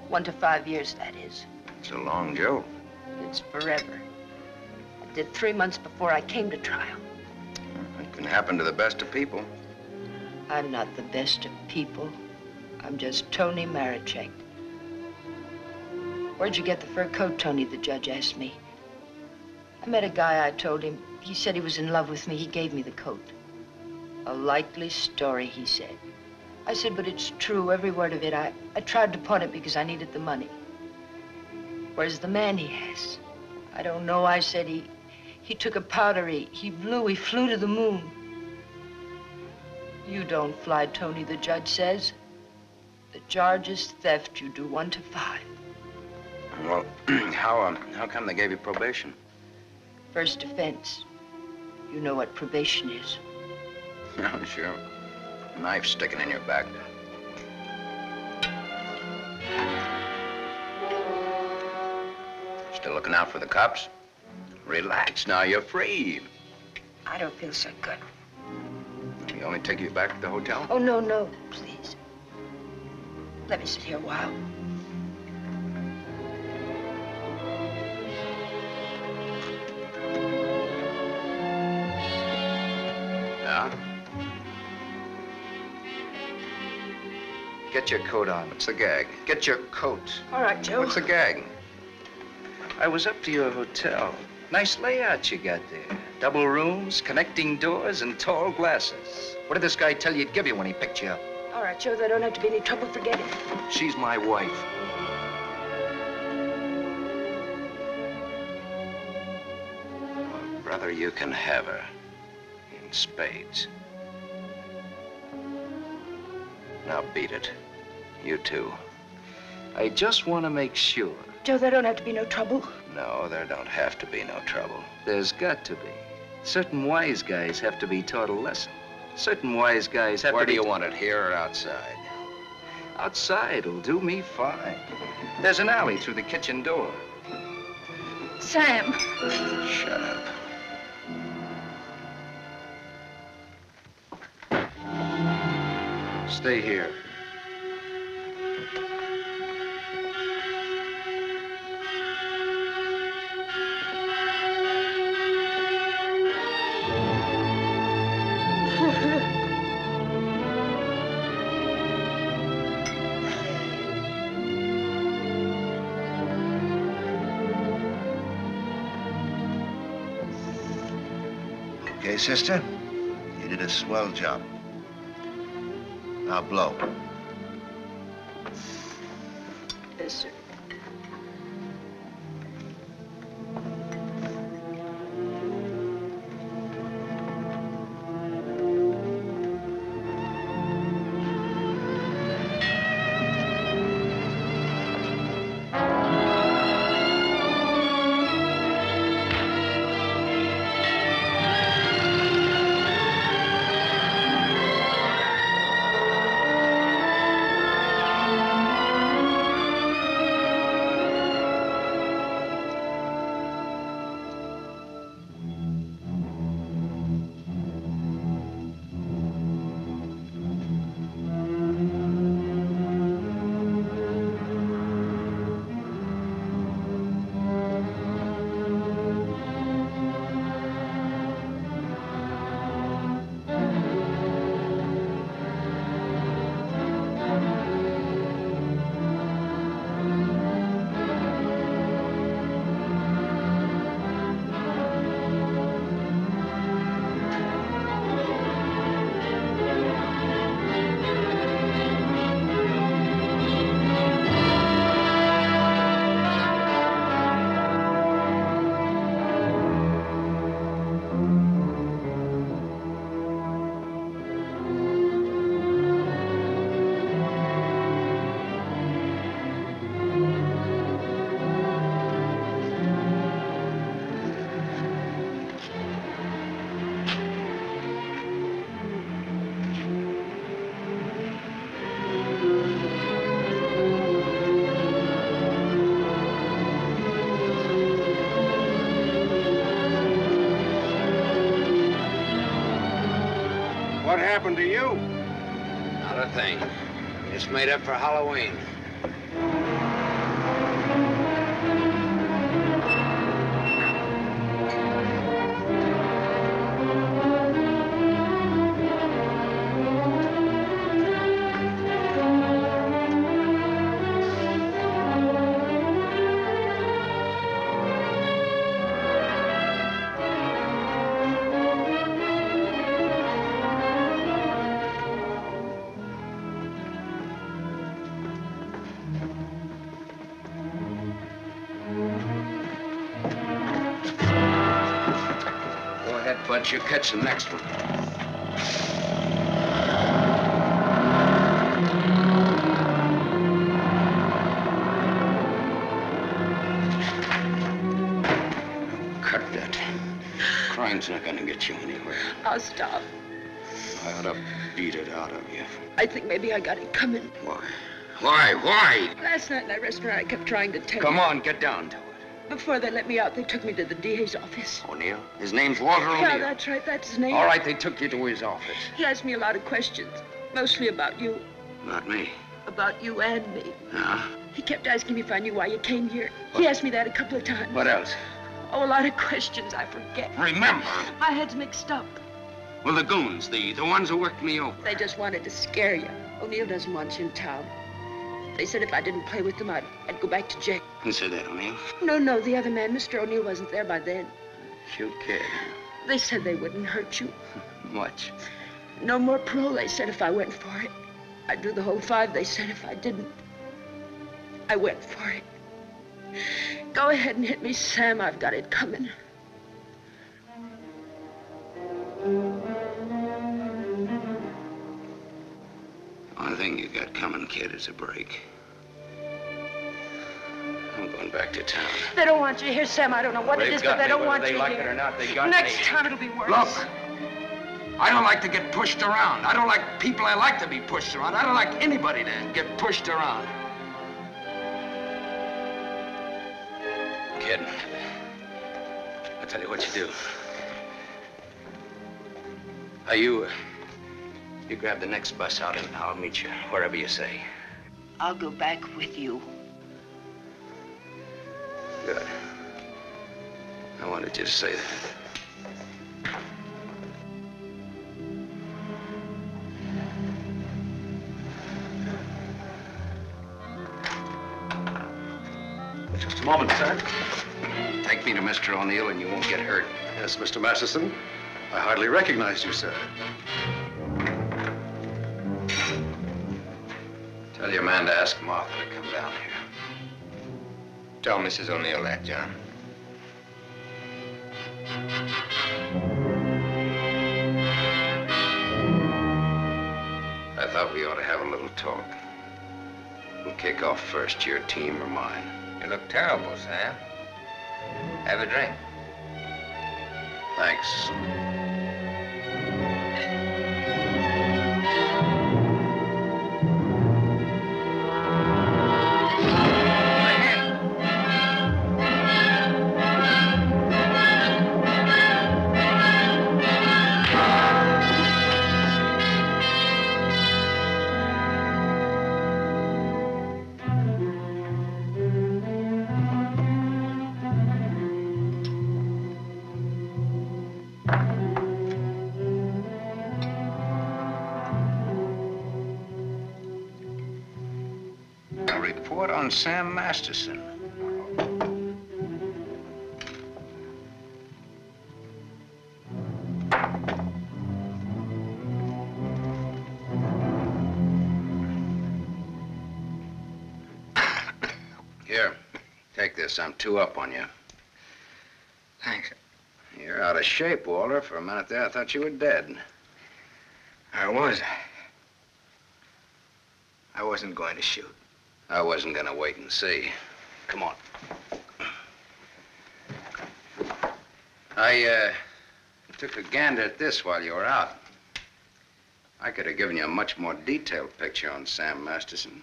1 to 5 years, that is. It's a long joke. It's forever. I did 3 months before I came to trial. It can happen to the best of people. I'm not the best of people. I'm just Tony Marachek. Where'd you get the fur coat, Tony? The judge asked me. I met a guy, I told him. He said he was in love with me. He gave me the coat. A likely story, he said. I said, but it's true, every word of it. I tried to pawn it because I needed the money. Where's the man he has? I don't know, I said. He took a powder, he flew to the moon. You don't fly, Tony, the judge says. The charge is theft. You do 1 to 5. Well, how come they gave you probation? First offense. You know what probation is. Oh, sure. Knife sticking in your back. Still looking out for the cops? Relax now, you're free. I don't feel so good. You want me to take you back to the hotel? Oh, no, no, please. Let me sit here a while. Yeah? Get your coat on. What's the gag? Get your coat. All right, Joe. What's the gag? I was up to your hotel. Nice layout you got there. Double rooms, connecting doors, and tall glasses. What did this guy tell you he'd give you when he picked you up? All right, Joe, there don't have to be any trouble. Forget it. She's my wife. Well, brother, you can have her. In spades. Now beat it. You too. I just want to make sure. Joe, there don't have to be no trouble. No, there don't have to be no trouble. There's got to be. Certain wise guys have to be taught a lesson. Certain wise guys have Where to be... do you want it, here or outside? Outside will do me fine. There's an alley through the kitchen door. Sam. Shut up. Stay here. Okay, sister? You did a swell job. Now blow. Yes, sir. What happened to you? Not a thing. Just made up for Halloween. But you catch the next one. Cut that. Crime's not gonna get you anywhere. I'll stop. I ought to beat it out of you. I think maybe I got it coming. Why? Why? Last night in that restaurant, I kept trying to tell Come you. on, get down to it. Before they let me out, they took me to the DA's office. O'Neill? His name's Walter O'Neill. Yeah, that's right. That's his name. All right, they took you to his office. He asked me a lot of questions, mostly about you. Not me. About you and me. Huh? He kept asking me if I knew why you came here. He asked me that a couple of times. What else? Oh, a lot of questions I forget. Remember. My head's mixed up. Well, the goons, the ones who worked me over. They just wanted to scare you. O'Neill doesn't want you in town. They said if I didn't play with them, I'd go back to jail. Who said that, O'Neill? No, the other man, Mr. O'Neill, wasn't there by then. Cute kid. They said they wouldn't hurt you. Much. No more parole, they said, if I went for it. I'd do the whole 5 they said if I didn't. I went for it. Go ahead and hit me, Sam. I've got it coming. One thing you got coming, kid, is a break. I'm going back to town. They don't want you here, Sam. I don't know what it is, but they don't want you here. Whether they like it or not, they got Next me. time it'll be worse. Look, I don't like to get pushed around. I don't like people I like to be pushed around. I don't like anybody to get pushed around. Kid, I'll tell you what you do. You grab the next bus out and I'll meet you wherever you say. I'll go back with you. Good. I wanted you to say that. Just a moment, sir. Take me to Mr. O'Neill and you won't get hurt. Yes, Mr. Masterson. I hardly recognized you, sir. Tell your man to ask Martha to come down here. Tell Mrs. O'Neill that, John. I thought we ought to have a little talk. We'll kick off first, your team or mine. You look terrible, Sam. Have a drink. Thanks. Report on Sam Masterson. Here, take this. I'm 2 up on you. Thanks. You're out of shape, Walter. For a minute there, I thought you were dead. I was. I wasn't going to shoot. I wasn't gonna wait and see. Come on. I took a gander at this while you were out. I could have given you a much more detailed picture on Sam Masterson.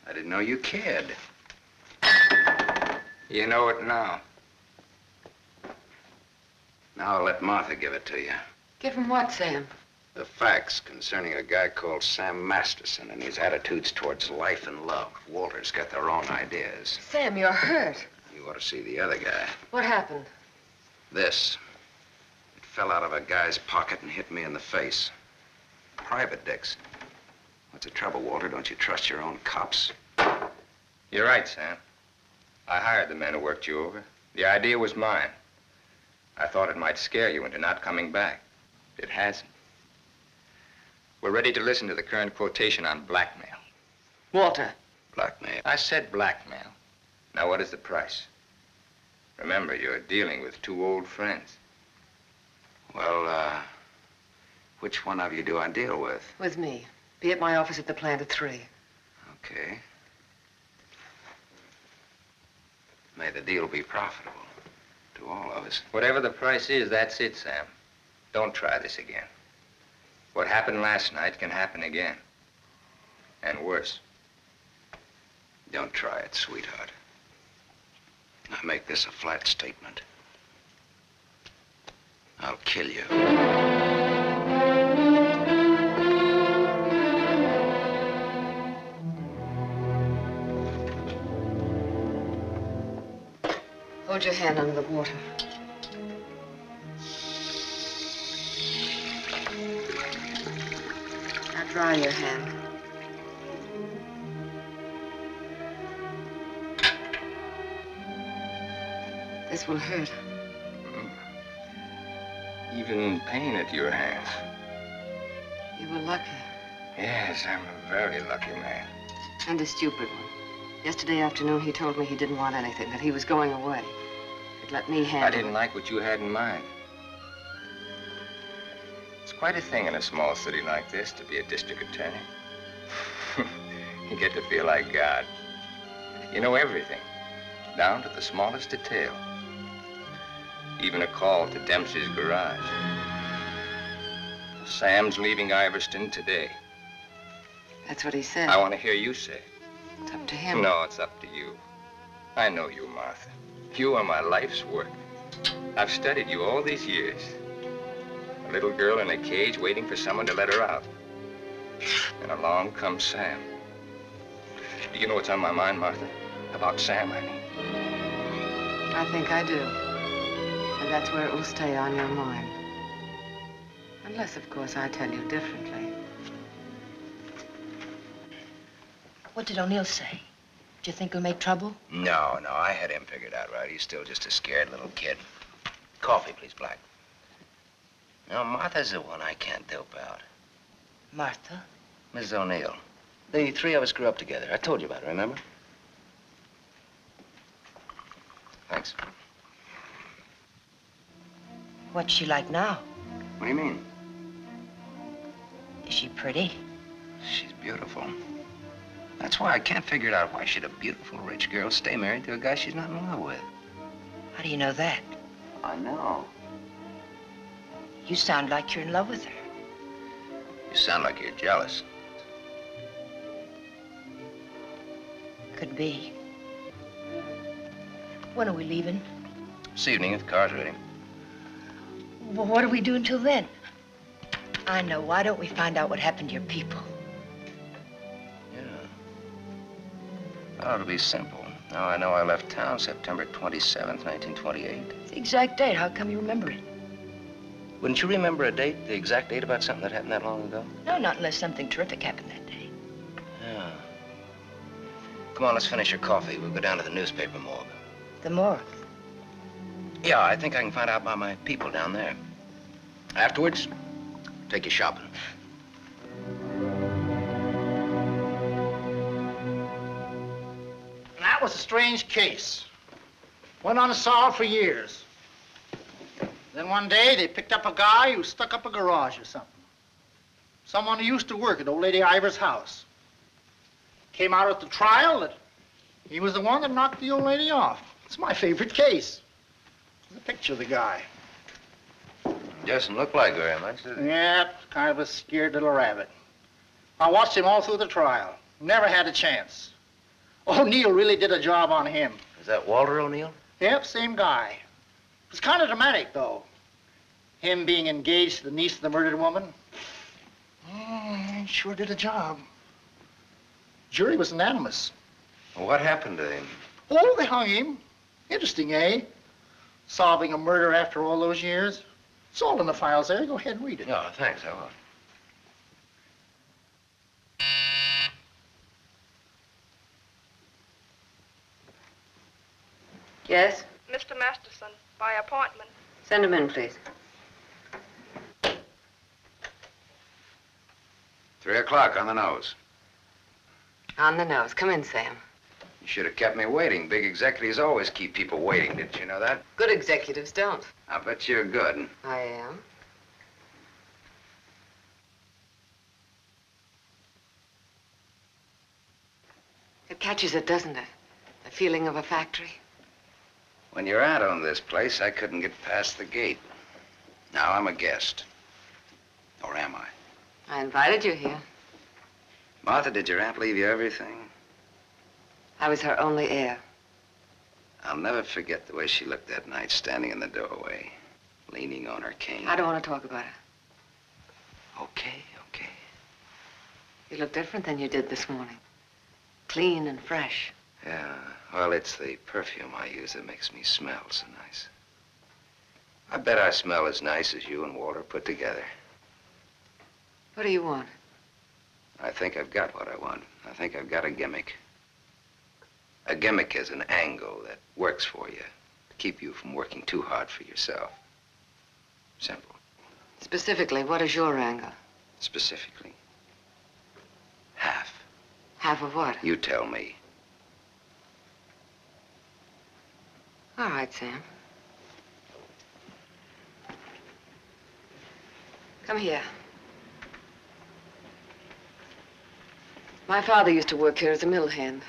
I didn't know you cared. You know it now. Now I'll let Martha give it to you. Give him what, Sam? The facts concerning a guy called Sam Masterson and his attitudes towards life and love. Walter's got their own ideas. Sam, you're hurt. You ought to see the other guy. What happened? This. It fell out of a guy's pocket and hit me in the face. Private Dix. What's the trouble, Walter? Don't you trust your own cops? You're right, Sam. I hired the men who worked you over. The idea was mine. I thought it might scare you into not coming back. It hasn't. We're ready to listen to the current quotation on blackmail. Walter. Blackmail? I said blackmail. Now, what is the price? Remember, you're dealing with 2 old friends. Well, which one of you do I deal with? With me. Be at my office at the plant at 3. Okay. May the deal be profitable to all of us. Whatever the price is, that's it, Sam. Don't try this again. What happened last night can happen again. And worse. Don't try it, sweetheart. I make this a flat statement. I'll kill you. Hold your hand under the water. Now dry your hand. This will hurt. Even in pain at your hands. You were lucky. Yes, I'm a very lucky man. And a stupid one. Yesterday afternoon, he told me he didn't want anything, that he was going away. He'd let me handle it. I didn't like what you had in mind. It's quite a thing in a small city like this to be a district attorney. You get to feel like God. You know everything, down to the smallest detail. Even a call to Dempsey's garage. Sam's leaving Iverston today. That's what he said. I want to hear you say. It's up to him. No, it's up to you. I know you, Martha. You are my life's work. I've studied you all these years. A little girl in a cage waiting for someone to let her out. And along comes Sam. Do you know what's on my mind, Martha? About Sam, I mean. I think I do. And that's where it will stay on your mind. Unless, of course, I tell you differently. What did O'Neill say? Do you think he'll make trouble? No, I had him figured out right. He's still just a scared little kid. Coffee, please, Black. No, Martha's the one I can't dope out. Martha? Mrs. O'Neill. The three of us grew up together. I told you about it, remember? Thanks. What's she like now? What do you mean? Is she pretty? She's beautiful. That's why I can't figure it out why should a beautiful rich girl stay married to a guy she's not in love with. How do you know that? I know. You sound like you're in love with her. You sound like you're jealous. Could be. When are we leaving? This evening, if the car's ready. Well, what do we do until then? I know. Why don't we find out what happened to your people? Oh, it'll be simple. Now I know I left town September 27th, 1928. The exact date. How come you remember it? Wouldn't you remember a date, the exact date about something that happened that long ago? No, not unless something terrific happened that day. Yeah. Come on, let's finish your coffee. We'll go down to the newspaper morgue. The morgue? Yeah, I think I can find out about my people down there. Afterwards, take you shopping. That was a strange case. Went unsolved for years. Then one day, they picked up a guy who stuck up a garage or something. Someone who used to work at old lady Ivers' house. Came out at the trial that he was the one that knocked the old lady off. It's my favorite case. There's a picture of the guy. Doesn't look like very much, does it? Yeah, kind of a scared little rabbit. I watched him all through the trial. Never had a chance. O'Neill really did a job on him. Is that Walter O'Neill? Yep, same guy. It was kind of dramatic, though. Him being engaged to the niece of the murdered woman. He sure did a job. Jury was unanimous. Well, what happened to him? Oh, they hung him. Interesting, eh? Solving a murder after all those years. It's all in the files there. Go ahead and read it. Oh, thanks, I will. Yes? Mr. Masterson, by appointment. Send him in, please. 3 o'clock on the nose. On the nose. Come in, Sam. You should have kept me waiting. Big executives always keep people waiting. Didn't you know that? Good executives don't. I bet you're good. I am. It catches it, doesn't it? The feeling of a factory. When your aunt owned this place, I couldn't get past the gate. Now I'm a guest. Or am I? I invited you here. Martha, did your aunt leave you everything? I was her only heir. I'll never forget the way she looked that night, standing in the doorway, leaning on her cane. I don't want to talk about it. Okay. You look different than you did this morning. Clean and fresh. Yeah, well, it's the perfume I use that makes me smell so nice. I bet I smell as nice as you and Walter put together. What do you want? I think I've got what I want. I think I've got a gimmick. A gimmick is an angle that works for you to keep you from working too hard for yourself. Simple. Specifically, what is your angle? Specifically, Half. Half of what? You tell me. All right, Sam. Come here. My father used to work here as a mill hand.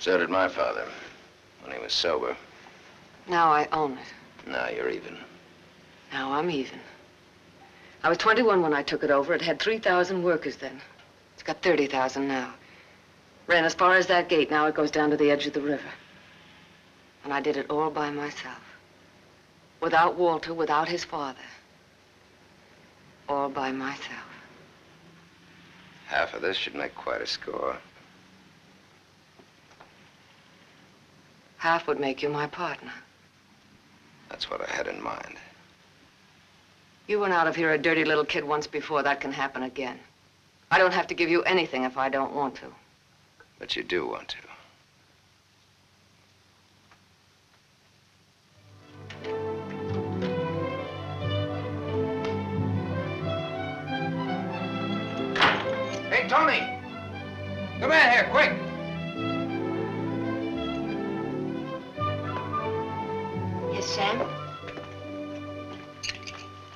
So did my father, when he was sober. Now I own it. Now you're even. Now I'm even. I was 21 when I took it over. It had 3,000 workers then. It's got 30,000 now. Ran as far as that gate. Now it goes down to the edge of the river. And I did it all by myself. Without Walter, without his father. All by myself. Half of this should make quite a score. Half would make you my partner. That's what I had in mind. You went out of here a dirty little kid once before. That can happen again. I don't have to give you anything if I don't want to. But you do want to. Hey, Tony! Come in here, quick! Yes, Sam?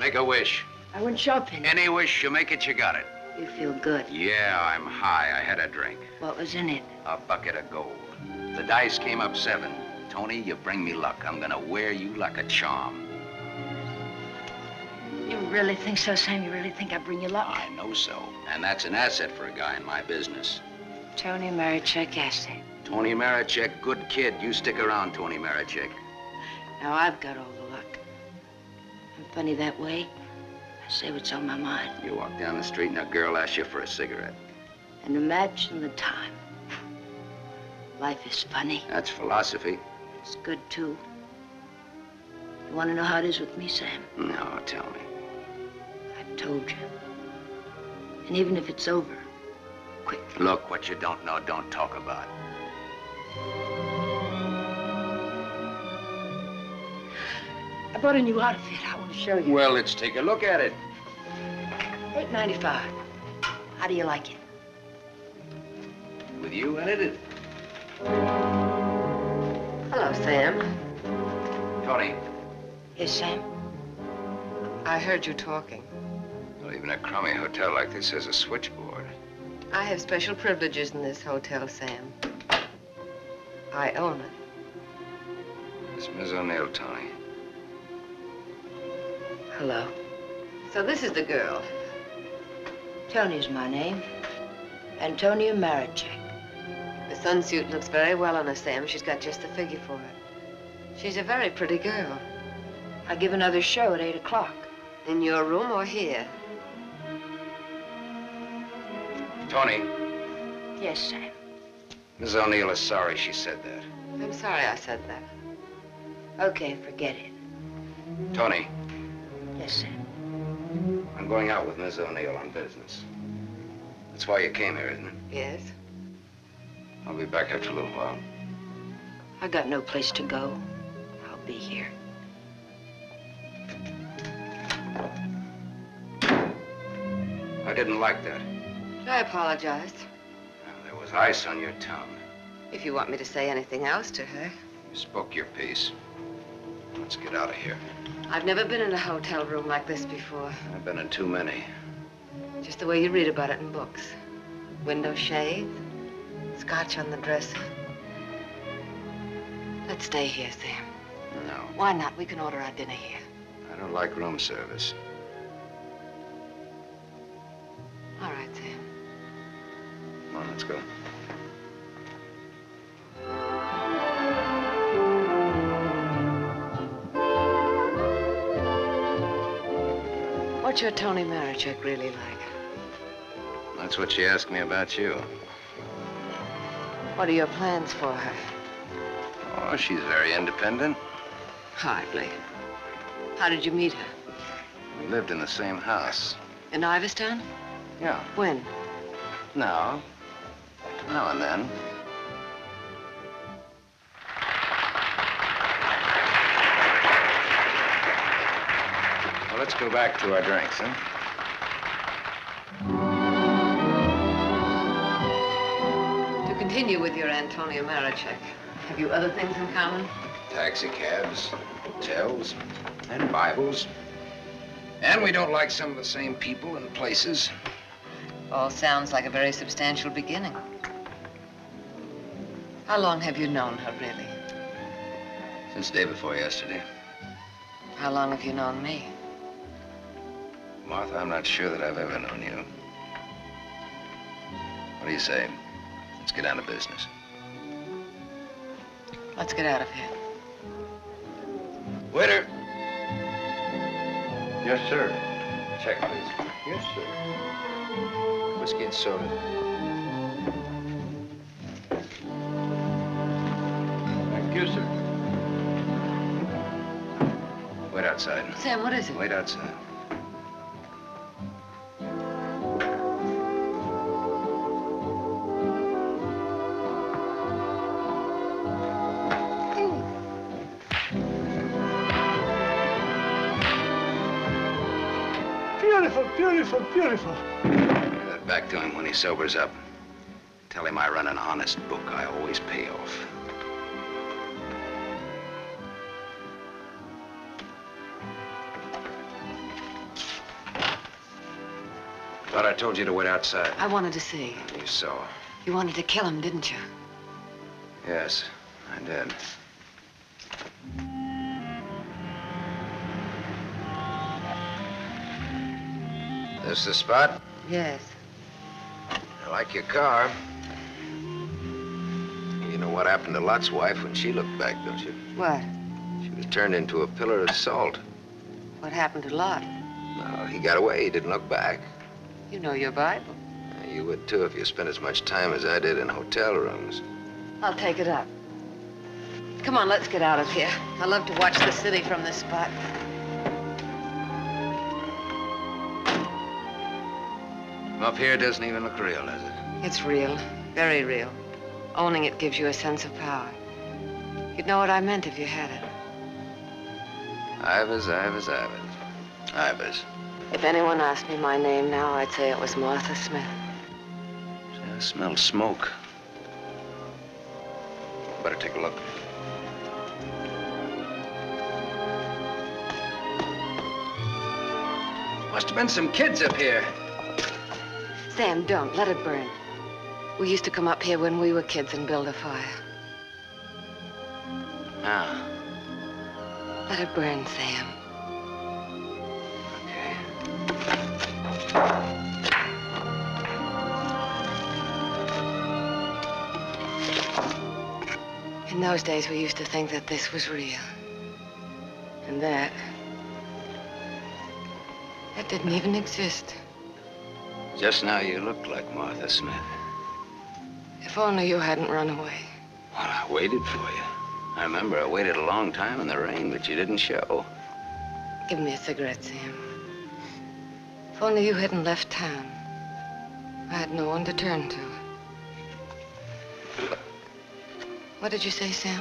Make a wish. I went shopping. Any wish, you make it, you got it. You feel good. Yeah, I'm high. I had a drink. What was in it? A bucket of gold. The dice came up 7. Tony, you bring me luck. I'm gonna wear you like a charm. You really think so, Sam? You really think I bring you luck? I know so. And that's an asset for a guy in my business. Tony Marichek asset. Tony Marichek, good kid. You stick around, Tony Marichek. Now I've got all the luck. I'm funny that way. I say what's on my mind. You walk down the street and a girl asks you for a cigarette. And imagine the time. Life is funny. That's philosophy. It's good, too. You want to know how it is with me, Sam? No, tell me. I've told you. And even if it's over, quick. Look, what you don't know, don't talk about. I bought a new outfit. I want to show you. Well, let's take a look at it. $8.95. How do you like it? With you in it? Hello, Sam. Tony. Yes, Sam? I heard you talking. Well, even a crummy hotel like this has a switchboard. I have special privileges in this hotel, Sam. I own it. It's Miss O'Neill, Tony. Hello. So this is the girl. Tony's my name. Antonia Marichek. The sunsuit looks very well on her, Sam. She's got just the figure for it. She's a very pretty girl. I give another show at 8 o'clock. In your room or here? Tony, Yes, Sam. Miss O'Neill is sorry she said that. I'm sorry I said that. Okay, forget it. Tony, Yes, Sam. I'm going out with Miss O'Neill on business. That's why you came here, isn't it? Yes. I'll be back after a little while. I got no place to go. I'll be here. I didn't like that. I apologize. There was ice on your tongue. If you want me to say anything else to her. You spoke your piece. Let's get out of here. I've never been in a hotel room like this before. I've been in too many. Just the way you read about it in books. Window shade, scotch on the dresser. Let's stay here, Sam. No, Why not? We can order our dinner here. I don't like room service. All right, Sam. Come on, let's go. What's your Tony Marichek really like? That's what she asked me about you. What are your plans for her? Oh, she's very independent. Hardly. How did you meet her? We lived in the same house. In Iverstown? Yeah. When? Now and then. Well, let's go back to our drinks, huh? continue with your Antonia Marachek. Have you other things in common? Taxi cabs, hotels, and Bibles. And we don't like some of the same people and places. All sounds like a very substantial beginning. How long have you known her, really? Since day before yesterday. How long have you known me? Martha, I'm not sure that I've ever known you. What do you say? Let's get down to business. Let's get out of here. Waiter! Yes, sir. Check, please. Yes, sir. Whiskey and soda. Thank you, sir. Wait outside. Sam, what is it? Wait outside. Beautiful, beautiful, beautiful. Give that back to him when he sobers up. Tell him I run an honest book. I always pay off. Thought I told you to wait outside. I wanted to see. You saw. You wanted to kill him, didn't you? Yes, I did. This the spot? Yes. I like your car. You know what happened to Lot's wife when she looked back, don't you? What? She was turned into a pillar of salt. What happened to Lot? No, he got away. He didn't look back. You know your Bible. You would, too, if you spent as much time as I did in hotel rooms. I'll take it up. Come on, let's get out of here. I love to watch the city from this spot. From up here, it doesn't even look real, does it? It's real, very real. Owning it gives you a sense of power. You'd know what I meant if you had it. Ivers, Ivers, Ivers. Ivers. If anyone asked me my name now, I'd say it was Martha Smith. See, I smell smoke. Better take a look. Must have been some kids up here. Sam, don't. Let it burn. We used to come up here when we were kids and build a fire. Now. Let it burn, Sam. In those days, we used to think that this was real. And that didn't even exist. Just now you look like Martha Smith. If only you hadn't run away. Well, I waited for you. I remember I waited a long time in the rain, but you didn't show. Give me a cigarette, Sam. If only you hadn't left town. I had no one to turn to. What did you say, Sam?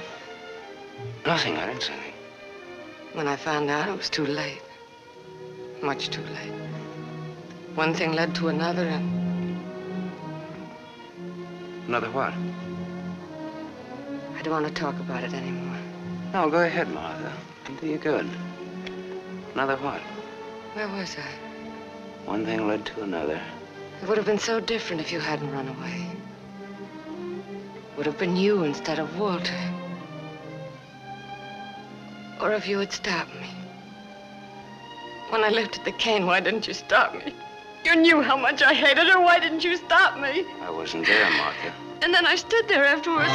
Nothing, I didn't say anything. When I found out, it was too late. Much too late. One thing led to another, and Another what? I don't want to talk about it anymore. No, go ahead, Martha. It'll do you good. Another what? Where was I? One thing led to another. It would have been so different if you hadn't run away. Would have been you instead of Walter. Or if you had stopped me. When I lifted the cane, why didn't you stop me? You knew how much I hated her. Why didn't you stop me? I wasn't there, Martha. And then I stood there afterwards.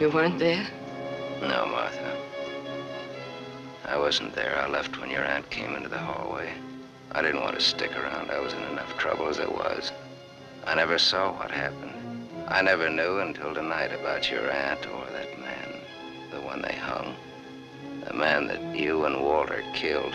You weren't there? No, Martha. I wasn't there. I left when your aunt came into the hallway. I didn't want to stick around. I was in enough trouble as it was. I never saw what happened. I never knew until tonight about your aunt or that man, the one they hung. The man that you and Walter killed.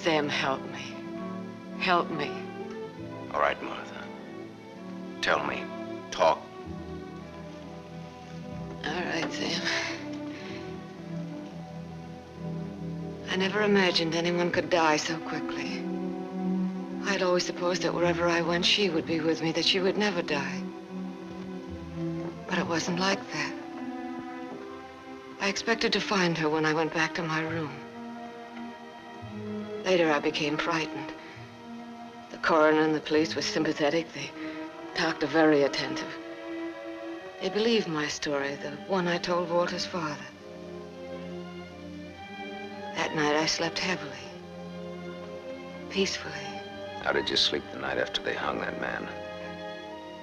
Sam, help me. Help me. All right, Martha. Tell me. Talk. All right, Sam. I never imagined anyone could die so quickly. I'd always supposed that wherever I went, she would be with me, that she would never die. But it wasn't like that. I expected to find her when I went back to my room. Later, I became frightened. The coroner and the police were sympathetic. They talked very attentive. They believed my story, the one I told Walter's father. That night, I slept heavily, peacefully. How did you sleep the night after they hung that man?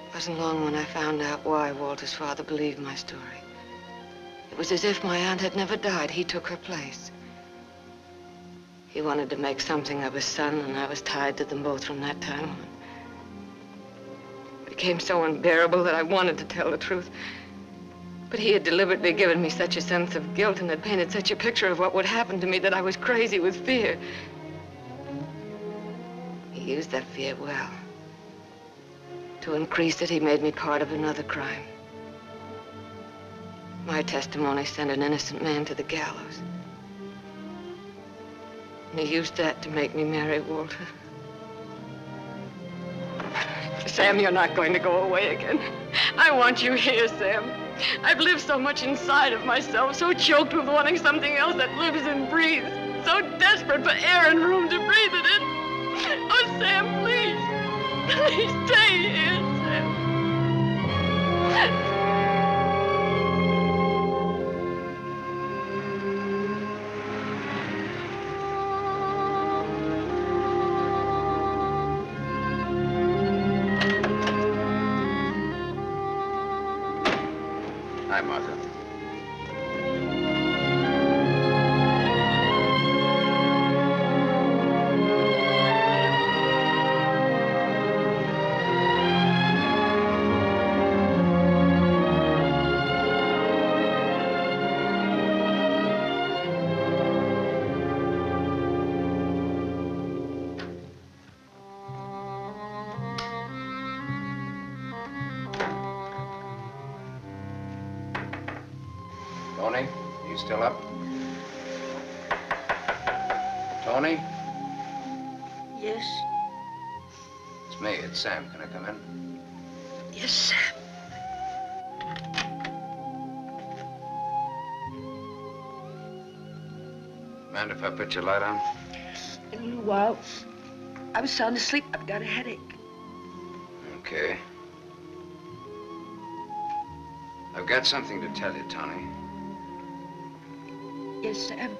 It wasn't long when I found out why Walter's father believed my story. It was as if my aunt had never died. He took her place. He wanted to make something of his son, and I was tied to them both from that time on. It became so unbearable that I wanted to tell the truth. But he had deliberately given me such a sense of guilt and had painted such a picture of what would happen to me that I was crazy with fear. He used that fear well. To increase it, he made me part of another crime. My testimony sent an innocent man to the gallows. And he used that to make me marry Walter. Sam, you're not going to go away again. I want you here, Sam. I've lived so much inside of myself, so choked with wanting something else that lives and breathes, so desperate for air and room to breathe it in. Oh, Sam, please. Please stay here, Sam. Hi, Martha. Tony, you still up? Tony? Yes? It's me, it's Sam. Can I come in? Yes, Sam. Mind if I put your light on? In a little while. I was sound asleep. I've got a headache. Okay. I've got something to tell you, Tony. Yes, Sam.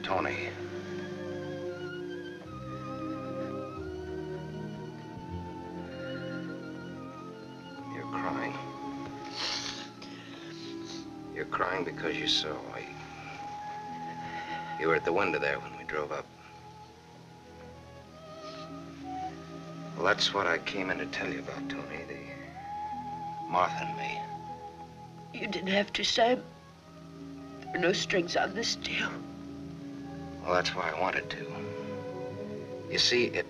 Tony. You're crying. You're crying because you saw. You were at the window there when we drove up. Well, that's what I came in to tell you about, Tony. The Martha and me. You didn't have to, Sam. There are no strings on this deal. Well, that's why I wanted to. You see, it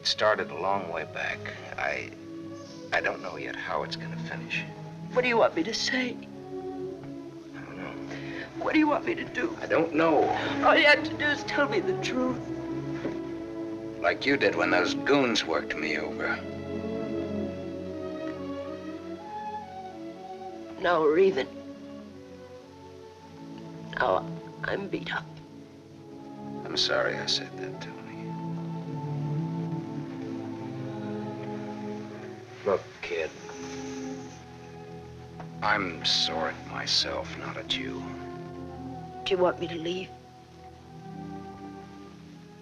started a long way back. I don't know yet how it's gonna finish. What do you want me to say? I don't know. What do you want me to do? I don't know. All you have to do is tell me the truth. Like you did when those goons worked me over. Now we're even. Now I'm beat up. I'm sorry I said that, Tony. Look, kid. I'm sore at myself, not at you. Do you want me to leave?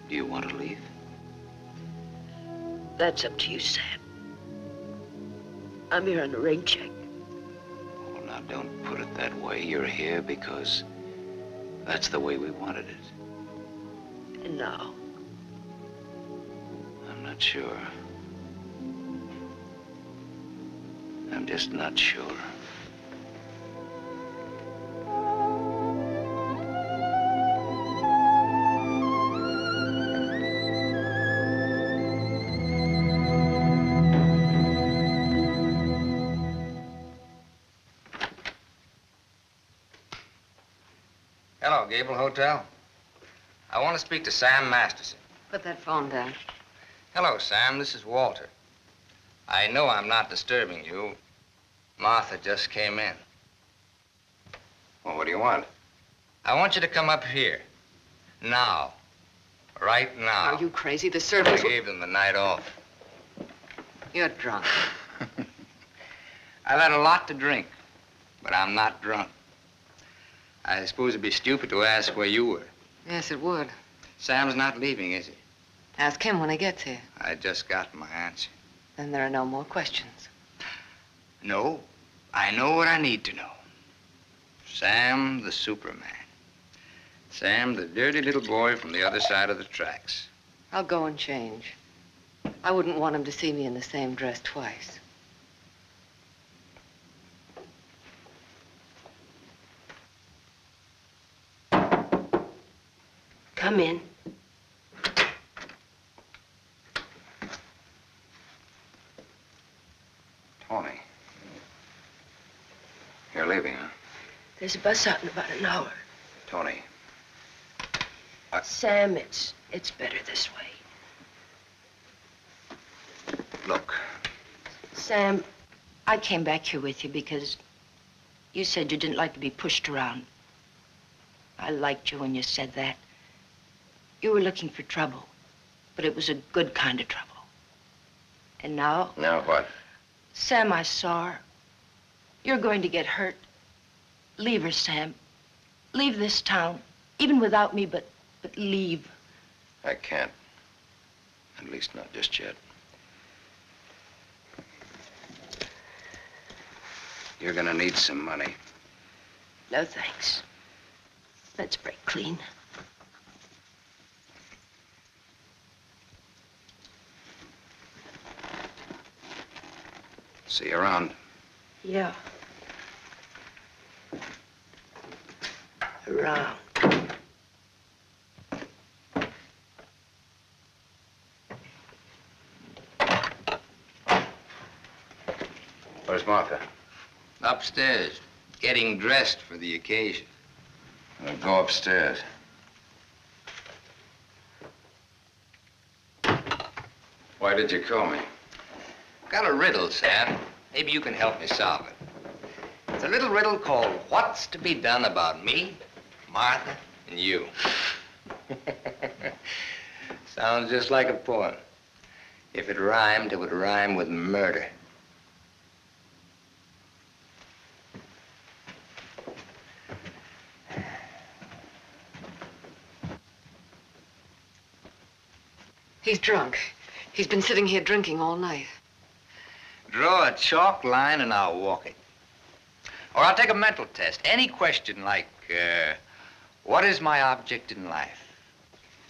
Do you want to leave? That's up to you, Sam. I'm here on a rain check. Well, now, don't put it that way. You're here because that's the way we wanted it. And now? I'm not sure. I'm just not sure. Hello, Gable Hotel. I want to speak to Sam Masterson. Put that phone down. Hello, Sam. This is Walter. I know I'm not disturbing you. Martha just came in. Well, what do you want? I want you to come up here. Now. Right now. Are you crazy? The servants... I gave them the night off. You're drunk. I've had a lot to drink, but I'm not drunk. I suppose it'd be stupid to ask where you were. Yes, it would. Sam's not leaving, is he? Ask him when he gets here. I just got my answer. Then there are no more questions. No, I know what I need to know. Sam the Superman. Sam the dirty little boy from the other side of the tracks. I'll go and change. I wouldn't want him to see me in the same dress twice. Come in. Tony. You're leaving, huh? There's a bus out in about an hour. Tony. Sam, it's better this way. Look. Sam, I came back here with you because you said you didn't like to be pushed around. I liked you when you said that. You were looking for trouble, but it was a good kind of trouble. And now... Now what? Sam, I saw her. You're going to get hurt. Leave her, Sam. Leave this town, even without me, but leave. I can't. At least not just yet. You're gonna need some money. No, thanks. Let's break clean. See you around. Yeah. Around. Where's Martha? Upstairs, getting dressed for the occasion. Well, go upstairs. Why did you call me? Got a riddle, Sam. Maybe you can help me solve it. It's a little riddle called What's to Be Done About Me, Martha, and You. Sounds just like a poem. If it rhymed, it would rhyme with murder. He's drunk. He's been sitting here drinking all night. Draw a chalk line and I'll walk it. Or I'll take a mental test. Any question like, what is my object in life?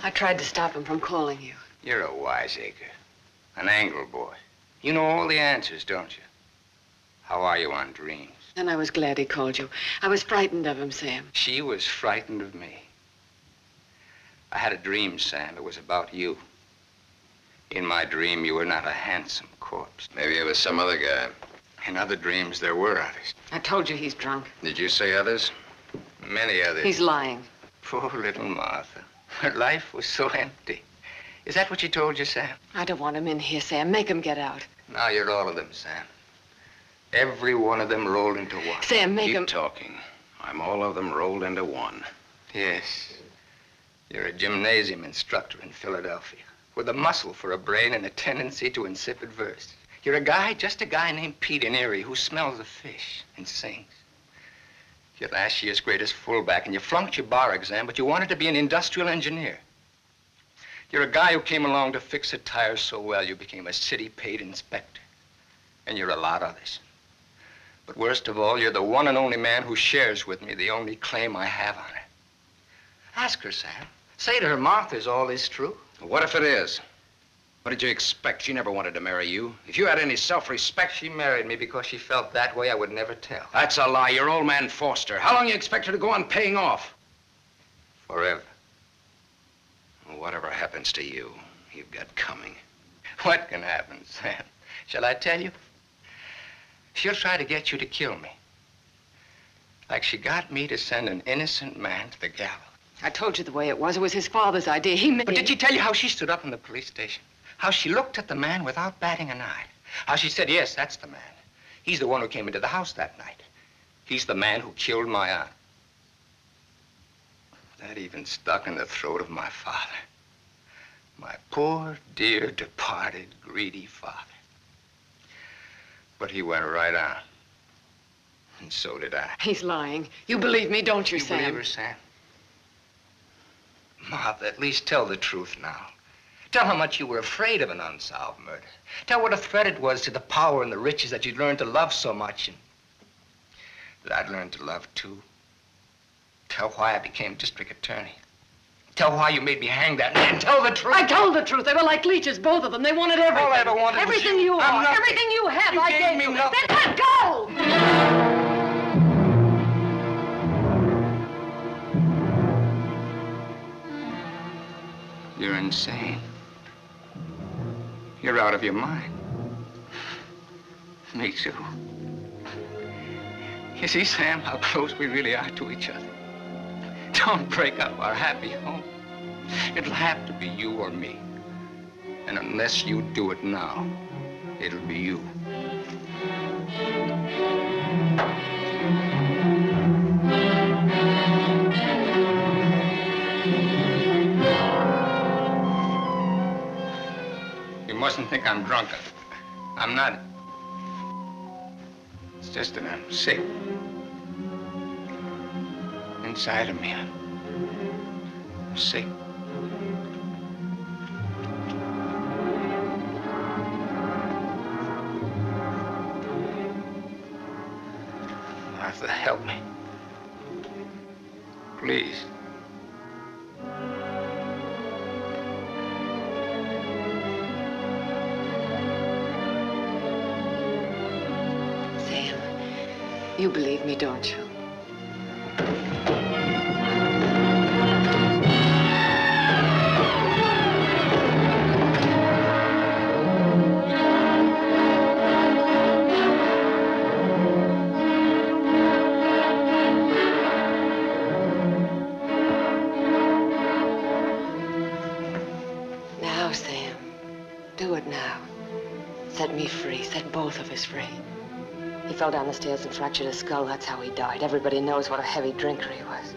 I tried to stop him from calling you. You're a wiseacre. An angle boy. You know all the answers, don't you? How are you on dreams? And I was glad he called you. I was frightened of him, Sam. She was frightened of me. I had a dream, Sam. It was about you. In my dream, you were not a handsome corpse. Maybe it was some other guy. In other dreams, there were others. I told you he's drunk. Did you say others? Many others. He's lying. Poor little Martha. Her life was so empty. Is that what she told you, Sam? I don't want him in here, Sam. Make him get out. Now you're all of them, Sam. Every one of them rolled into one. Sam, make him... Keep talking. I'm all of them rolled into one. Yes. You're a gymnasium instructor in Philadelphia with a muscle for a brain and a tendency to insipid verse. You're a guy, just a guy named Pete in Erie who smells the fish and sings. You're last year's greatest fullback, and you flunked your bar exam, but you wanted to be an industrial engineer. You're a guy who came along to fix a tire so well you became a city-paid inspector. And you're a lot others. But worst of all, you're the one and only man who shares with me the only claim I have on her. Ask her, Sam. Say to her, Martha, is all this true? What if it is? What did you expect? She never wanted to marry you. If you had any self-respect... She married me because she felt that way. I would never tell. That's a lie. Your old man forced her. How long you expect her to go on paying off? Forever. Well, whatever happens to you, you've got coming. What can happen, Sam? Shall I tell you? She'll try to get you to kill me. Like she got me to send an innocent man to the gallows. I told you the way it was. It was his father's idea. He made... But did she tell you how she stood up in the police station? How she looked at the man without batting an eye? How she said, yes, that's the man. He's the one who came into the house that night. He's the man who killed my aunt. That even stuck in the throat of my father. My poor, dear, departed, greedy father. But he went right on. And so did I. He's lying. You believe me, don't you, You Sam? believe her, Sam? Martha, at least tell the truth now. Tell how much you were afraid of an unsolved murder. Tell what a threat it was to the power and the riches that you'd learned to love so much and that I'd learned to love too. Tell why I became district attorney. Tell why you made me hang that man. Tell the truth. I told the truth. They were like leeches, both of them. They wanted everything. All I ever wanted was everything you. you I'm are. nothing. Everything you have, You I gave gave me you. nothing. Then let go! You're insane. You're out of your mind. Me too. You see, Sam, how close we really are to each other. Don't break up our happy home. It'll have to be you or me. And unless you do it now, it'll be you. You mustn't think I'm drunk. I'm not. It's just that I'm sick. Inside of me, I'm sick. Martha, help me. Please. Sam, you believe me, don't you? Now, Sam, do it now. Set me free. Set both of us free. He fell down the stairs and fractured his skull. That's how he died. Everybody knows what a heavy drinker he was.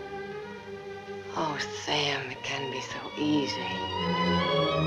Oh, Sam, it can be so easy.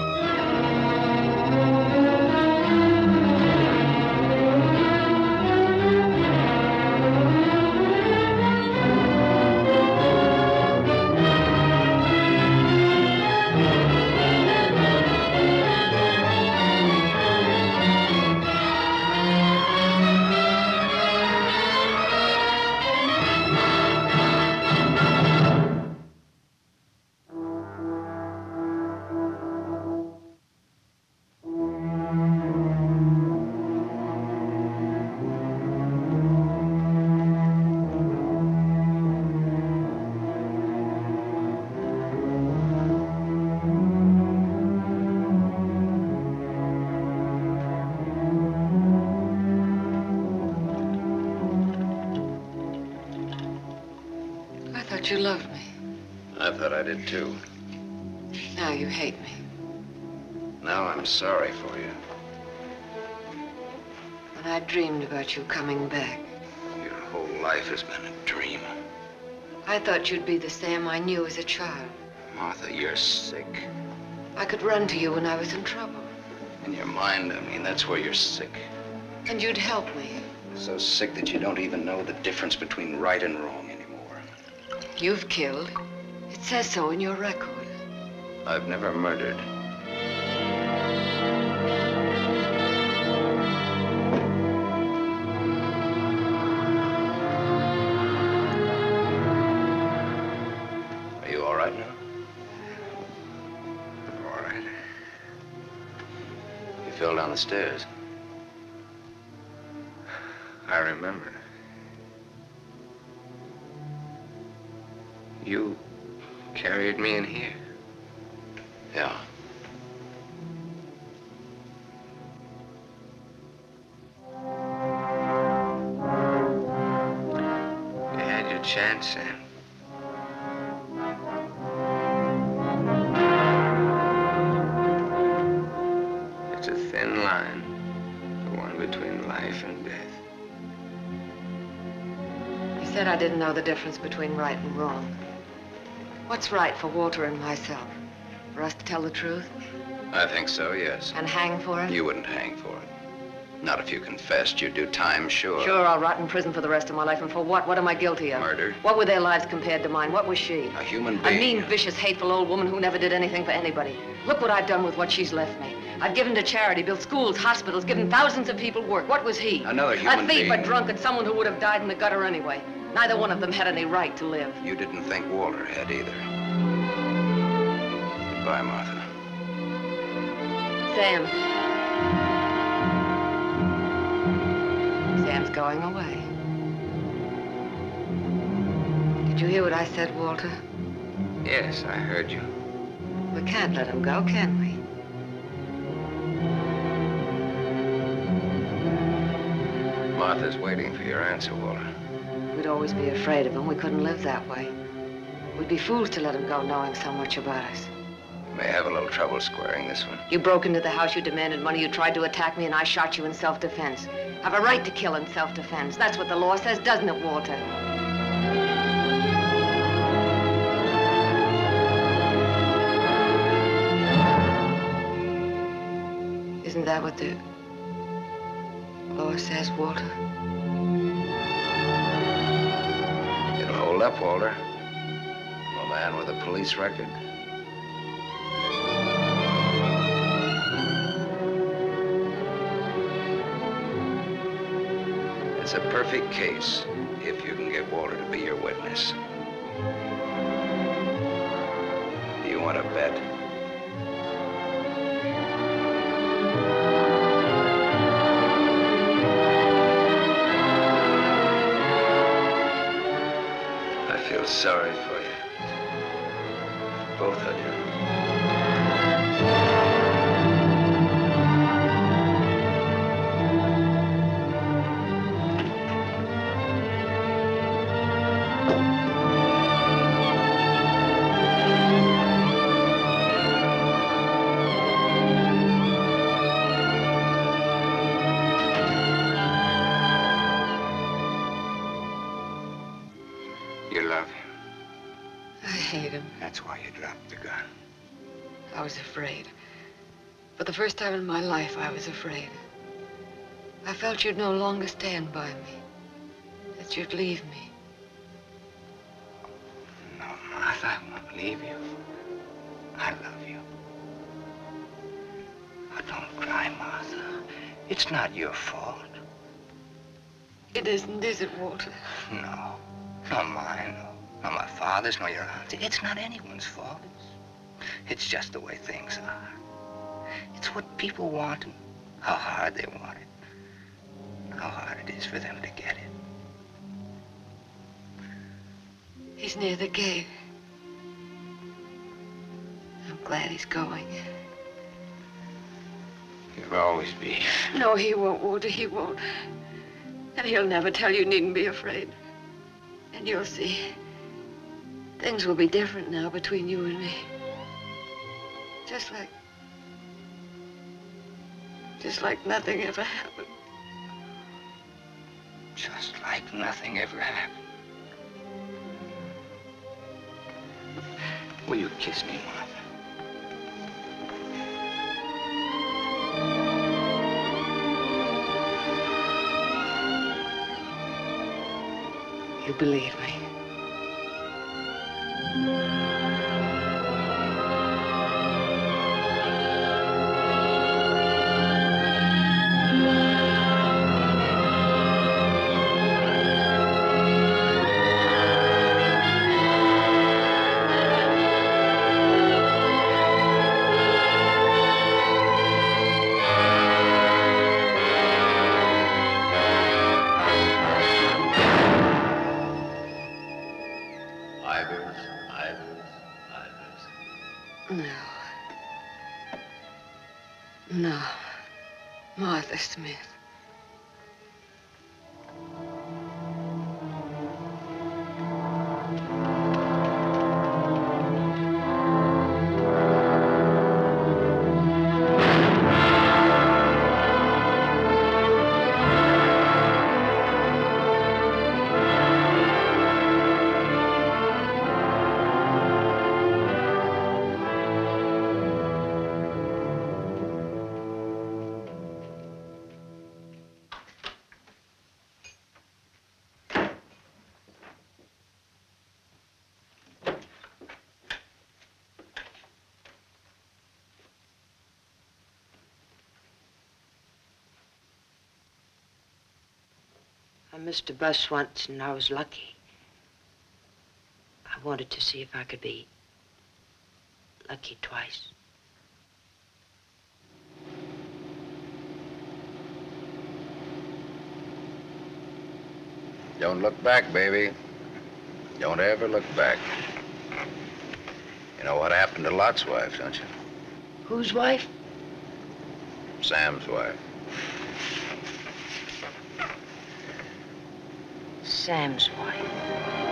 I thought you loved me. I thought I did too. Now you hate me. Now I'm sorry for you. When I dreamed about you coming back, Your whole life has been a dream. I thought you'd be the Sam I knew as a child. Martha, you're sick. I could run to you when I was in trouble. In your mind, I mean, that's where you're sick. And you'd help me. So sick that you don't even know the difference between right and wrong anymore. You've killed. It says so in your record. I've never murdered. Are you all right now? All right. You fell down the stairs. I remember. You carried me in here. Yeah. You had your chance, Sam. It's a thin line, the one between life and death. You said I didn't know the difference between right and wrong. What's right for Walter and myself? For us to tell the truth? I think so, yes. And hang for it? You wouldn't hang for it. Not if you confessed. You'd do time, sure. Sure, I'll rot in prison for the rest of my life. And for what? What am I guilty of? Murder. What were their lives compared to mine? What was she? A human A being. mean, vicious, hateful old woman who never did anything for anybody. Look what I've done with what she's left me. I've given to charity, built schools, hospitals, given thousands of people work. What was he? Another human A thief, being. a drunkard, someone who would have died in the gutter anyway. Neither one of them had any right to live. You didn't think Walter had either. Goodbye, Martha. Sam. Sam's going away. Did you hear what I said, Walter? Yes, I heard you. We can't let him go, can we? Martha's waiting for your answer, Walter. We'd always be afraid of him. We couldn't live that way. We'd be fools to let him go knowing so much about us. May have a little trouble squaring this one. You broke into the house, you demanded money, you tried to attack me, and I shot you in self-defense. Have a right to kill in self-defense. That's what the law says, doesn't it, Walter? Isn't that what the law says, Walter? It'll hold up, Walter. A man with a police record. It's a perfect case if you can get Walter to be your witness. Do you want to bet? I feel sorry for you. Both of you. You love him. I hate him. That's why you dropped the gun. I was afraid. For the first time in my life, I was afraid. I felt you'd no longer stand by me. That you'd leave me. No, Martha, I won't leave you. I love you. Oh, don't cry, Martha. It's not your fault. It isn't, is it, Walter? No. Not mine, nor my father's, nor your aunt's. It's not anyone's fault. It's just the way things are. It's what people want and how hard they want it. How hard it is for them to get it. He's near the gate. I'm glad he's going. You'll always be. No, he won't, Walter, he won't. And he'll never tell you needn't be afraid. And you'll see. Things will be different now between you and me. Just like nothing ever happened. Just like nothing ever happened. Will you kiss me, Martha? You believe me. No. Martha Smith. I missed a bus once and I was lucky. I wanted to see if I could be lucky twice. Don't look back, baby. Don't ever look back. You know what happened to Lot's wife, don't you? Whose wife? Sam's wife. Sam's wife.